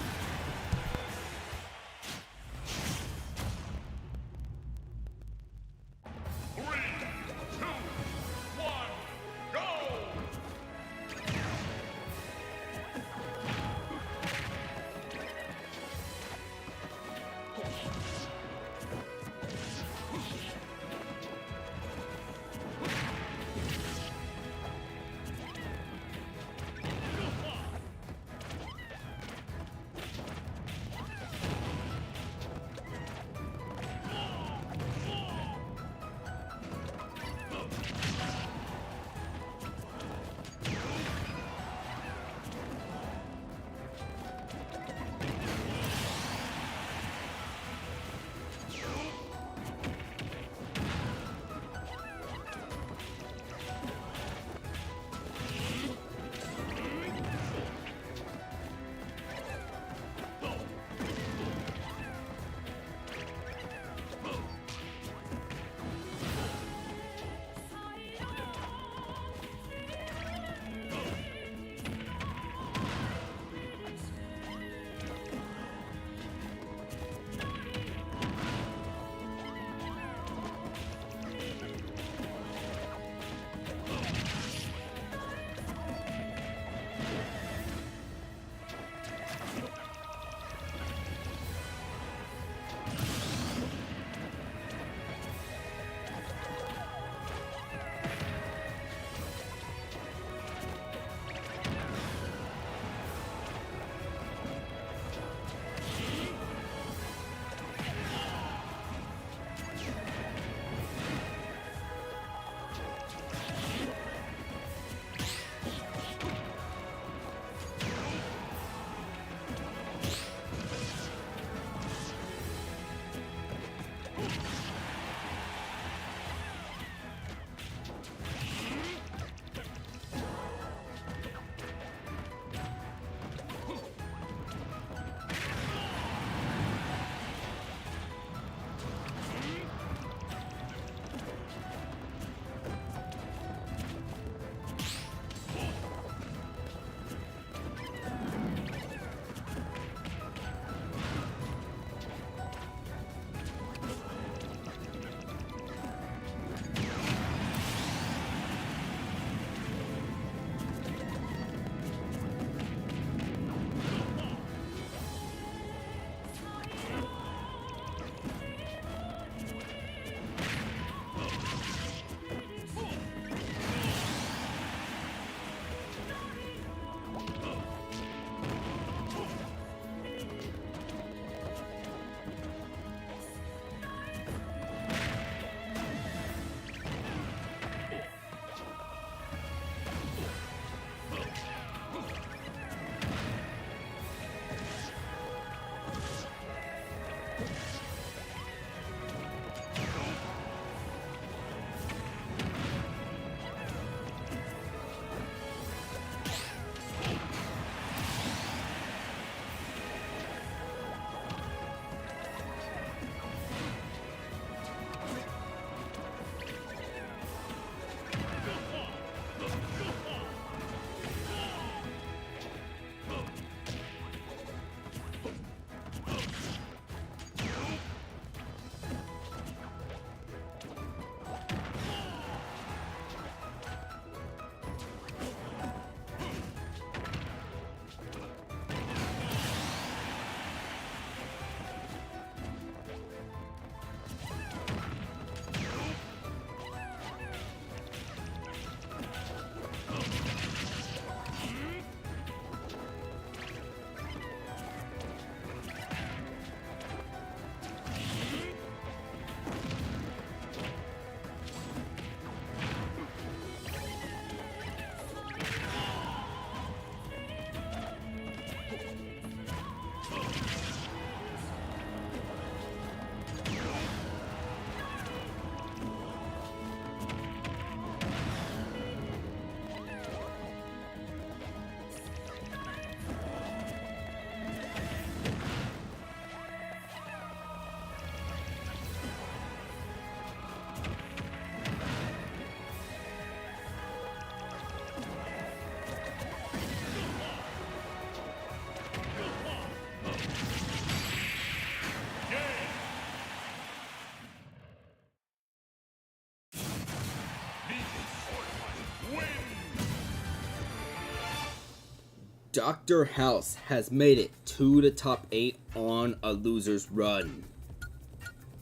Dr. House has made it to the top 8 on a loser's run.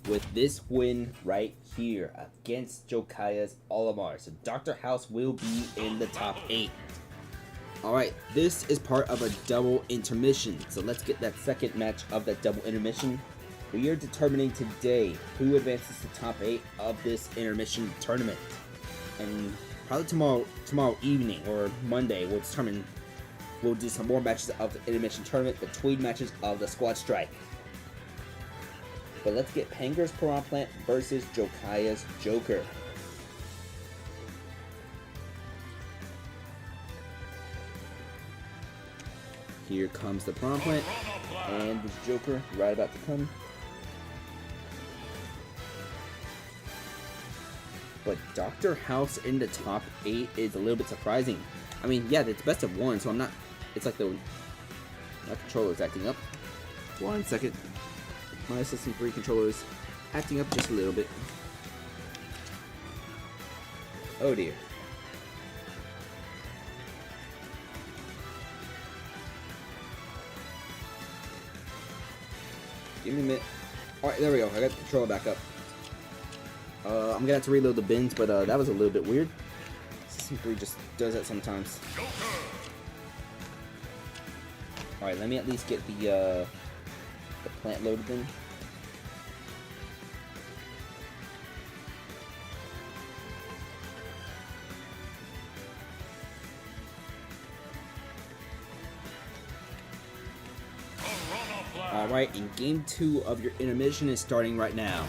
With this win right here against Jokaya's Olimar. So Dr. House will be in the top 8. Alright, this is part of a double intermission. So let's get that second match of that double intermission. We are determining today who advances to top 8 of this intermission tournament. And probably tomorrow evening or Monday we'll do some more matches of the intermission tournament between matches of the Squad Strike. But let's get Panger's Piranha Plant versus Jokaya's Joker. Here comes the Piranha Plant and the Joker right about to come. But Dr. House in the top 8 is a little bit surprising. I mean, yeah, it's best of 1, so I'm not. It's like my controller is acting up. 1 second. My Assassin's 3 controller is acting up just a little bit. Oh dear. Give me a minute. Alright, there we go. I got the controller back up. I'm gonna have to reload the bins, but that was a little bit weird. Assassin's 3 just does that sometimes. Alright, let me at least get the plant loaded in. Alright, and game 2 of your intermission is starting right now.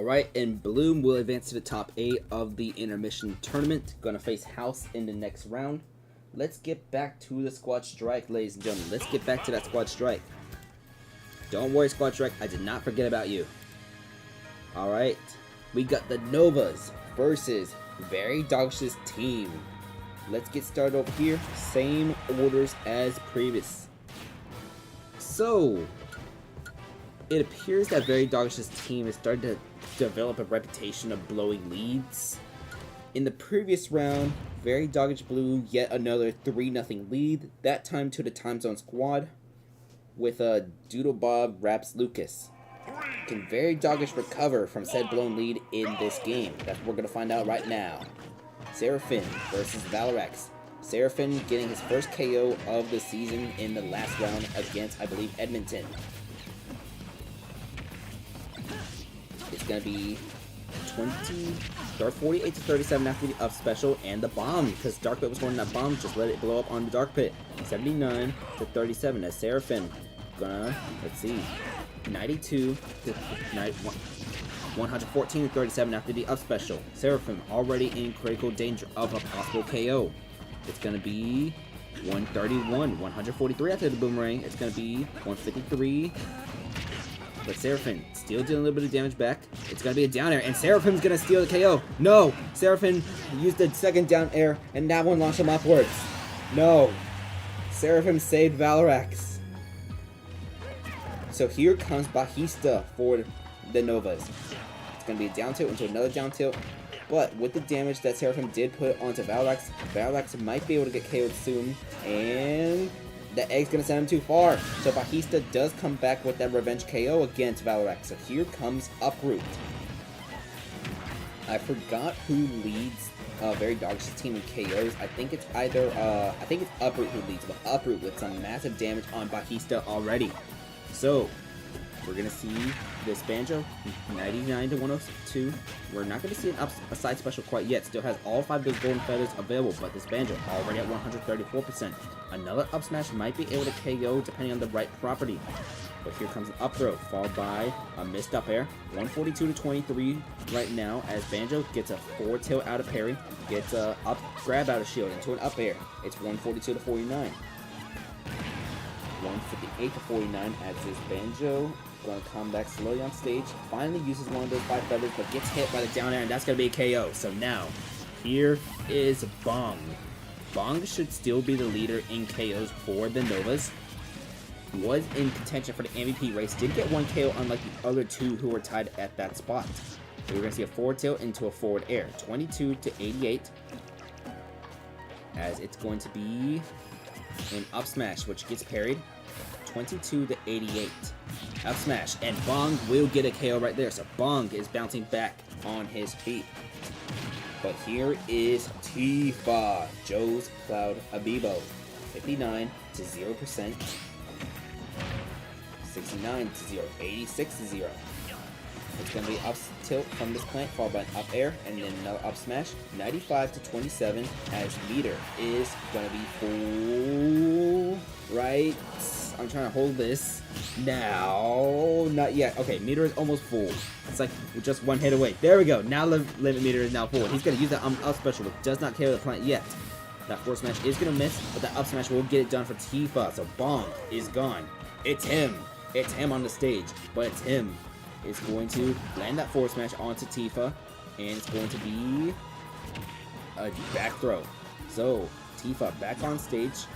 Alright, and Bloom will advance to the top 8 of the intermission tournament. Gonna face House in the next round. Let's get back to the Squad Strike, ladies and gentlemen. Let's get back to that Squad Strike. Don't worry, Squad Strike, I did not forget about you. Alright, we got the Novas versus Very Doggish's team. Let's get started over here. Same orders as previous. So, it appears that Very Doggish's team is starting to develop a reputation of blowing leads. In the previous round, Very Doggish blew yet another 3-0 lead, that time to the Time Zone squad, with a Doodlebob Raps Lucas. Can Very Doggish recover from said blown lead in this game? That's what we're going to find out right now. Seraphim versus Valorax. Seraphim getting his first KO of the season in the last round against, I believe, Edmonton. It's going to be 48 to 37 after the up special and the bomb, because Dark Pit was holding that bomb. Just let it blow up on the Dark Pit. 79 to 37 as Seraphim gonna, let's see, 92 to 114 to 37 after the up special. Seraphim already in critical danger of a possible KO. It's gonna be 131, 143 after the boomerang. It's gonna be 153. But Seraphim still dealing a little bit of damage back. It's gonna be a down air, and Seraphim's gonna steal the KO. No! Seraphim used the second down air, and that one launched him upwards. No! Seraphim saved Valorax. So here comes Bajista for the Novas. It's gonna be a down tilt into another down tilt. But with the damage that Seraphim did put onto Valorax, Valorax might be able to get KO'd soon. And the egg's gonna send him too far. So Bajista does come back with that revenge KO against Valorax. So here comes Uproot. I forgot who leads Very Doggish's team in KOs. I think it's either Uproot who leads, but Uproot with some massive damage on Bajista already. So we're gonna see this Banjo 99 to 102. We're not gonna see a side special quite yet. Still has all 5 of those golden feathers available, but this Banjo already at 134%. Another up smash might be able to KO depending on the right property. But here comes an up throw, followed by a missed up air. 142 to 23 right now as Banjo gets a forward tilt out of parry, gets a up grab out of shield into an up air. It's 142 to 49. 158 to 49 as this Banjo gonna come back slowly on stage. Finally uses one of those 5 feathers, but gets hit by the down air, and that's gonna be a KO. So now, here is Bong. Bong should still be the leader in KOs for the Novas. Was in contention for the MVP race. Did get 1 KO unlike the other 2 who were tied at that spot. So we're gonna see a forward tilt into a forward air. 22 to 88. As it's going to be an up smash, which gets parried. 22 to 88. Up smash, and Bong will get a KO right there. So Bong is bouncing back on his feet. But here is Tifa, Joe's Cloud Amiibo. 59 to 0%. 69 to 0. 86 to 0. It's going to be up tilt from this plant, followed by an up air, and then another up smash. 95 to 27, as meter is going to be full, right? I'm trying to hold this. Now, not yet. Okay, meter is almost full. It's like just 1 hit away. There we go. Now limit meter is now full. He's going to use that up special, which does not KO the plant yet. That forward smash is going to miss, but that up smash will get it done for Tifa. So Bong is gone. It's him. It's him on the stage, but it's him. Is going to land that forward smash onto Tifa, and it's going to be a back throw. So Tifa back on stage.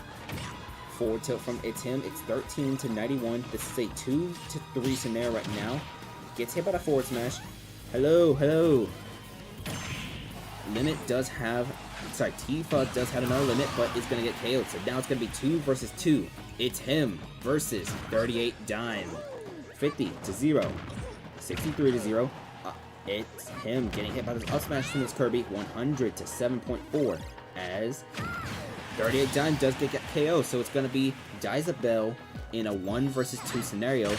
Forward tilt from It's Him. It's 13 to 91. This is a 2 to 3 scenario right now. Gets hit by the forward smash. Hello, hello. Limit does have, sorry, Tifa does have another limit, but it's gonna get KO'd. So now it's gonna be 2 versus 2. It's Him versus 38 Dime. 50 to 0. 63 to 0. It's Him getting hit by this up smash from this Kirby. 100 to 7.4 as 38 Dime does get KO, so it's going to be Dizabell in a 1 versus 2 scenario.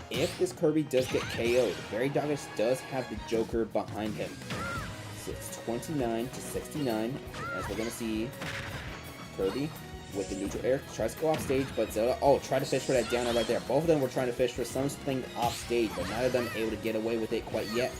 If this Kirby does get KO'd, Very Doggish does have the Joker behind him. So it's 29 to 69, as we're going to see Kirby with the neutral air, tries to go off stage, but Zelda, tried to fish for that down air right there. Both of them were trying to fish for something off stage, but neither of them able to get away with it quite yet.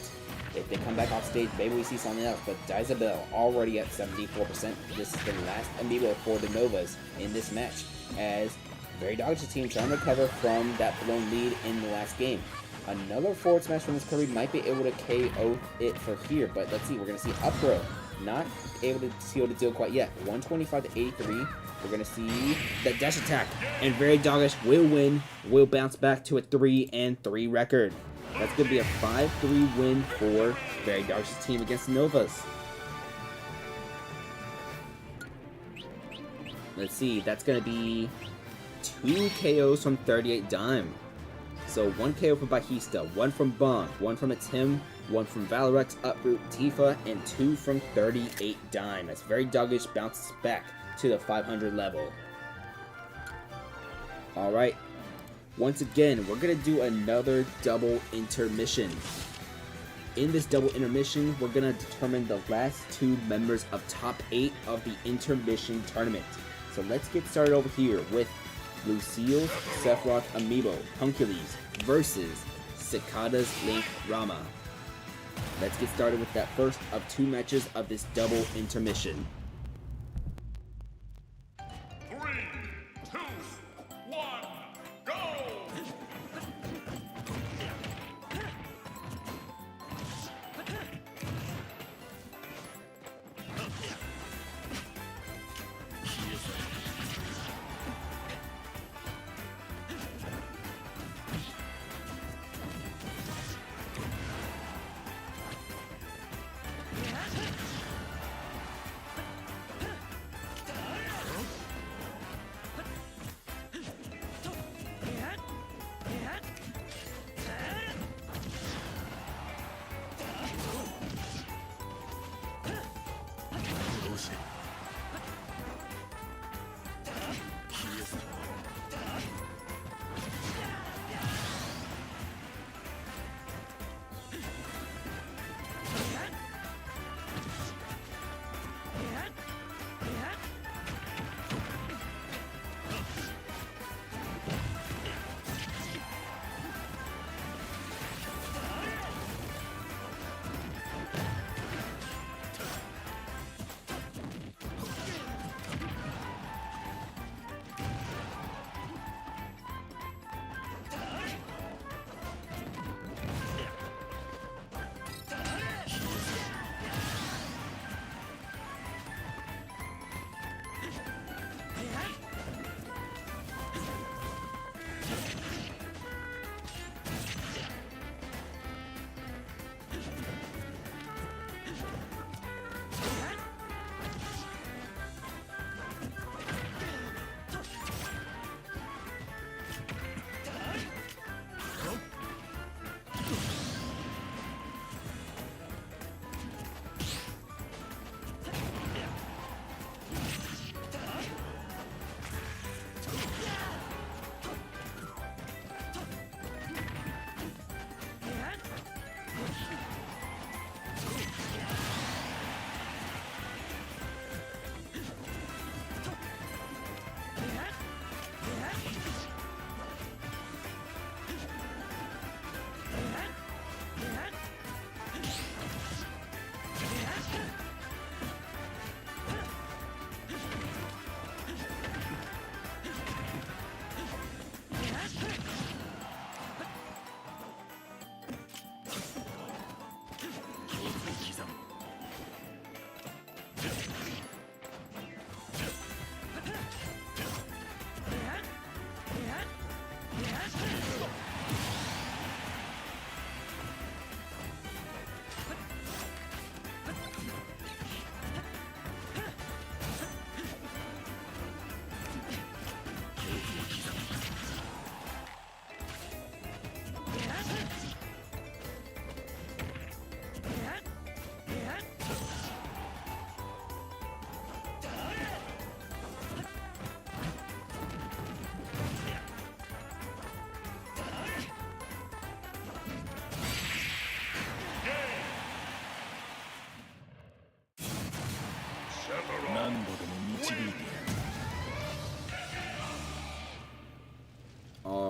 If they come back off stage, maybe we see something else, but Divisons already at 74%. This is the last Amiibo for the Novas in this match, as Very Doggish's team trying to recover from that blown lead in the last game. Another forward smash from this Kirby might be able to KO it for here, but let's see, we're going to see up throw. Not able to seal the deal quite yet. 125 to 83. We're going to see the dash attack, and Very Doggish will win, will bounce back to a 3-3 record. That's going to be a 5-3 win for Very Doggish's team against the Novas. Let's see, that's going to be 2 KOs from 38 Dime. So 1 KO from Bahista, 1 from Bonk, 1 from Atim, 1 from Valorex, Uproot, Tifa, and 2 from 38 Dime. That's Very Doggish bounces back to the 500 level. Alright, once again, we're going to do another double intermission. In this double intermission, we're going to determine the last 2 members of top 8 of the intermission tournament. So let's get started over here with Lucille's Sephiroth Amiibo, Punkules, versus Cicada's Link Rama. Let's get started with that first of 2 matches of this double intermission. 3, 2, 1, go!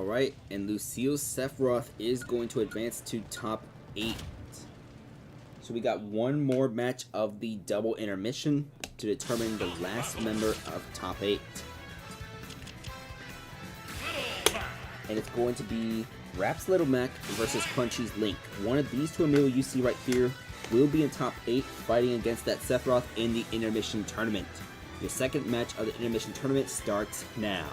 Alright, and Lucille Sephiroth is going to advance to top 8. So we got one more match of the double intermission to determine the last member of top 8. And it's going to be Rap's Little Mac versus Crunchy's Link. One of these two Amiibo you see right here will be in top 8 fighting against that Sephiroth in the intermission tournament. Your second match of the intermission tournament starts now.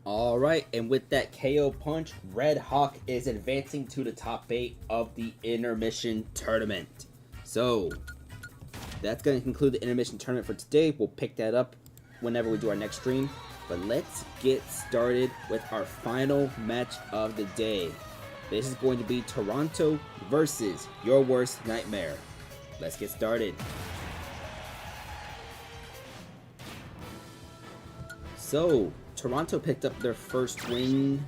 Alright, and with that KO punch, Red Hawk is advancing to the top 8 of the intermission tournament. So, that's going to conclude the intermission tournament for today. We'll pick that up whenever we do our next stream. But let's get started with our final match of the day. This is going to be Toronto versus Your Worst Nightmare. Let's get started. So, Toronto picked up their first win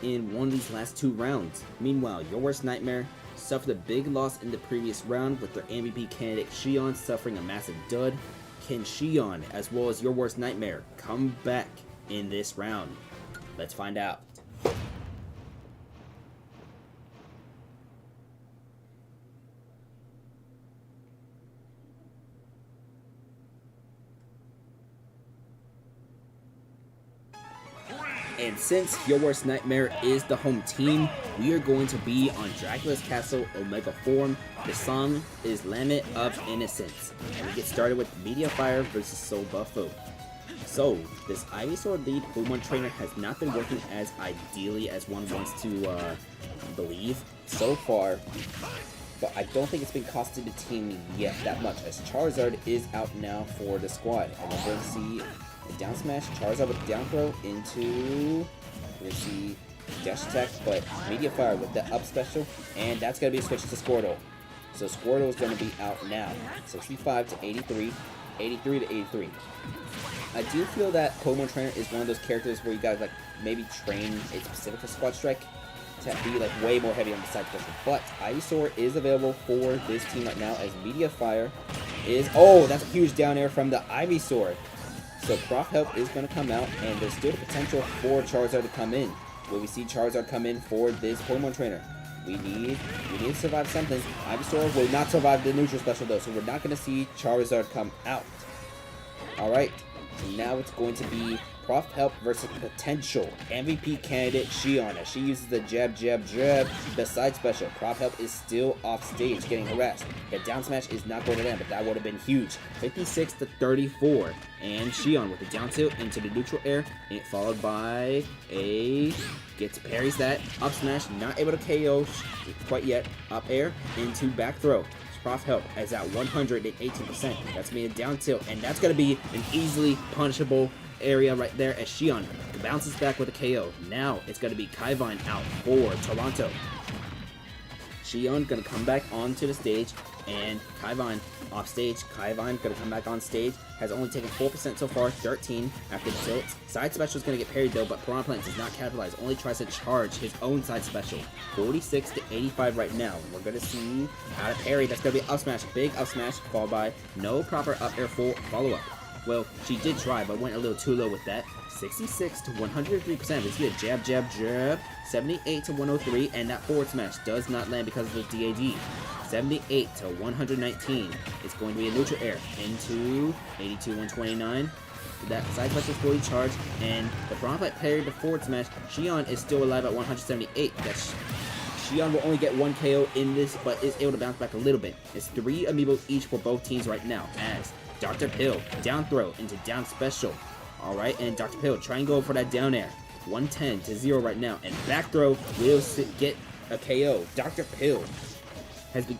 in one of these last two rounds. Meanwhile, Your Worst Nightmare suffered a big loss in the previous round with their MVP candidate Shion suffering a massive dud. Can Shion, as well as Your Worst Nightmare, come back in this round? Let's find out. And since Your Worst Nightmare is the home team, we are going to be on Dracula's Castle Omega Form. The song is Lament of Innocence. And we get started with Media Fire versus Soul Buffo. So, this Ivysaur lead Pokemon trainer has not been working as ideally as one wants to believe so far. But I don't think it's been costing the team yet that much, as Charizard is out now for the squad. And we're going to see a down smash, Charizard with down throw into, we're going to see dash attack, but Media Fire with the up special, and that's going to be a switch to Squirtle. So Squirtle is going to be out now, 65 to 83, 83 to 83. I do feel that Pokemon Trainer is one of those characters where you guys like maybe train a specific Squad Strike to be like way more heavy on the side special. But Ivysaur is available for this team right now, as Media Fire is, oh, that's a huge down air from the Ivysaur. So Prof Help is going to come out, and there's still the potential for Charizard to come in. Will we see Charizard come in for this Pokemon Trainer? We need to survive something. Ivysaur will not survive the neutral special though, so we're not going to see Charizard come out. Alright, so now it's going to be Prof Help versus potential MVP candidate Shion, as she uses the jab, jab, jab, the side special. Prof Help is still off stage getting harassed. The down smash is not going to land, but that would have been huge. 56 to 34, and Shion with the down tilt into the neutral air, and followed by a parries that up smash, not able to KO quite yet. Up air into back throw. Prof Help is at 118%. That's me a down tilt, and that's going to be an easily punishable area right there, as Shion bounces back with a KO. Now it's going to be Kaivine out for Toronto. Shion going to come back onto the stage, and Kaivine off stage. Kaivine going to come back on stage. Has only taken 4% so far, 13 after the tilts. Side special is going to get parried though, but Piranha Plant does not capitalize. Only tries to charge his own side special. 46 to 85 right now. We're going to see how to parry. That's going to be up smash. Big up smash, followed by no proper up air full follow-up. Well, she did try, but went a little too low with that. 66 to 103%. Let's get a jab, jab, jab. 78 to 103, and that forward smash does not land because of the DAD. 78 to 119. It's going to be a neutral air into 82, 129. That side special is fully charged, and the Piranha Plant parried the forward smash. Shion is still alive at 178. Shion will only get one KO in this, but is able to bounce back a little bit. It's 3 Amiibo each for both teams right now, as Dr. Pill, down throw into down special. Alright, and Dr. Pill try and go for that down air. 110 to 0 right now, and back throw will get a KO. Dr. Pill has been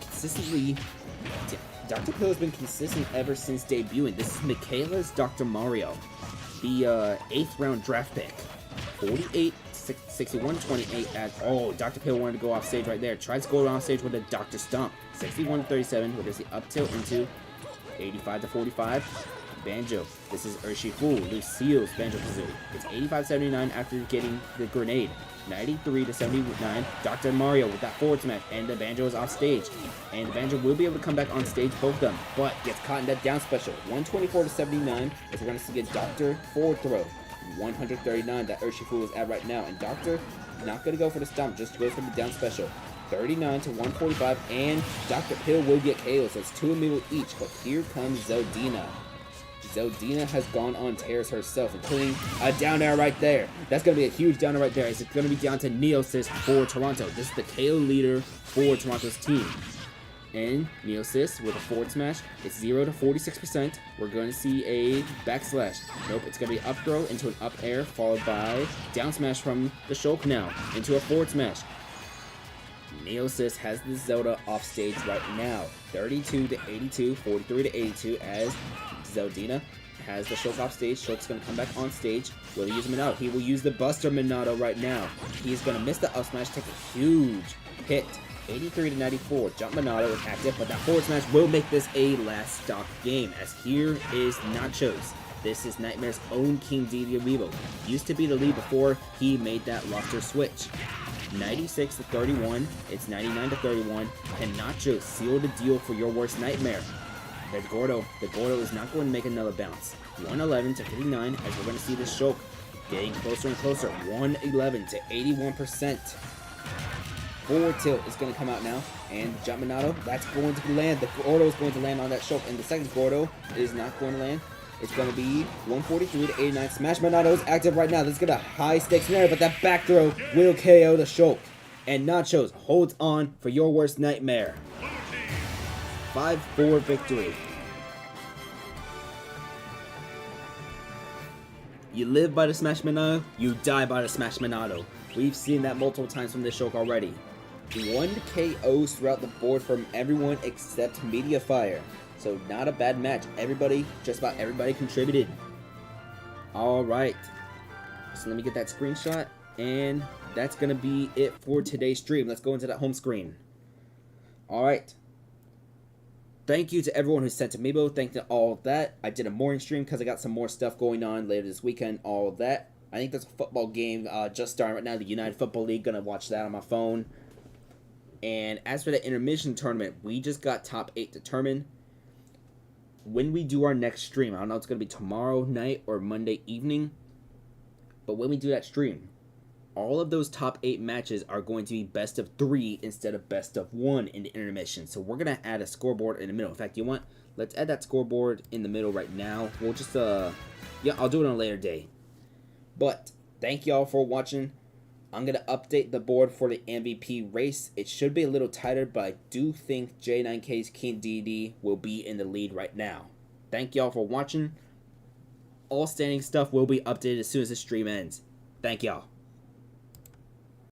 consistent ever since debuting. This is Michaela's Dr. Mario, the 8th round draft pick. 48, 61, 28 as, oh, Dr. Pill wanted to go off stage right there. Tries to go around stage with a Dr. Stomp. 61, 37, with this up tilt into 85 to 45. Banjo. This is Urshifu, Lucille's Banjo Kazooie. It's 85-79 after getting the grenade. 93 to 79. Dr. Mario with that forward smash, and the Banjo is off stage. And the Banjo will be able to come back on stage, both of them, but gets caught in that down special. 124 to 79 is we're going to see a Doctor forward throw. 139 that Urshifu is at right now, and Doctor not going to go for the stomp, just goes for the down special. 39 to 145, and Dr. Pill will get KO, so it's 2 Amiibo each, but here comes Zeldina. Zeldina has gone on tears herself, including a down air right there. That's going to be a huge down air right there. It's going to be down to Neosys for Toronto. This is the KO leader for Toronto's team. And Neosys with a forward smash. It's 0 to 46%. We're going to see a backslash. Nope, it's going to be up throw into an up air, followed by down smash from the Shulk now into a forward smash. Neosys has the Zelda off stage right now. 32 to 82, 43 to 82 as Zeldina has the Shulk off stage. Shulk's going to come back on stage. Will he use Monado? He will use the Buster Monado right now. He's going to miss the up smash, take a huge hit. 83 to 94. Jump Monado is active, but that forward smash will make this a last stop game, as here is Nachos. This is Nightmare's own King Dedede Amiibo. Used to be the lead before he made that roster switch. 96 to 31. It's 99 to 31. And Nachos seal the deal for Your Worst Nightmare. The Gordo is not going to make another bounce. 111 to 59, as we're going to see this Shulk getting closer and closer. 111 to 81%. Forward tilt is going to come out now, and Jump Monado, that's going to land. The Gordo is going to land on that Shulk, and the second Gordo is not going to land. It's going to be 143 to 89. Smash Monado is active right now. This is going to high stakes scenario, but that back throw will KO the Shulk. And Nachos holds on for your worst nightmare. 5-4 victory. You live by the Smash Monado, you die by the Smash Monado. We've seen that multiple times from this Shulk already. 1 KOs throughout the board from everyone except Mediafire. So not a bad match. Everybody, just about everybody contributed. Alright. So let me get that screenshot. And that's going to be it for today's stream. Let's go into that home screen. Alright. Thank you to everyone who sent Amiibo. Thank you to all of that. I did a morning stream because I got some more stuff going on later this weekend. All of that. I think there's a football game just starting right now. The United Football League. Going to watch that on my phone. And as for the intermission tournament, we just got top 8 determined. When we do our next stream, I don't know if it's going to be tomorrow night or Monday evening, but when we do that stream, all of those top 8 matches are going to be best of 3 instead of best of 1 in the intermission. So we're going to add a scoreboard in the middle. In fact, you want, let's add that scoreboard in the middle right now. We'll just, yeah, I'll do it on a later day. But thank y'all for watching. I'm going to update the board for the MVP race. It should be a little tighter, but I do think J9K's King DD will be in the lead right now. Thank y'all for watching. All standing stuff will be updated as soon as the stream ends. Thank y'all.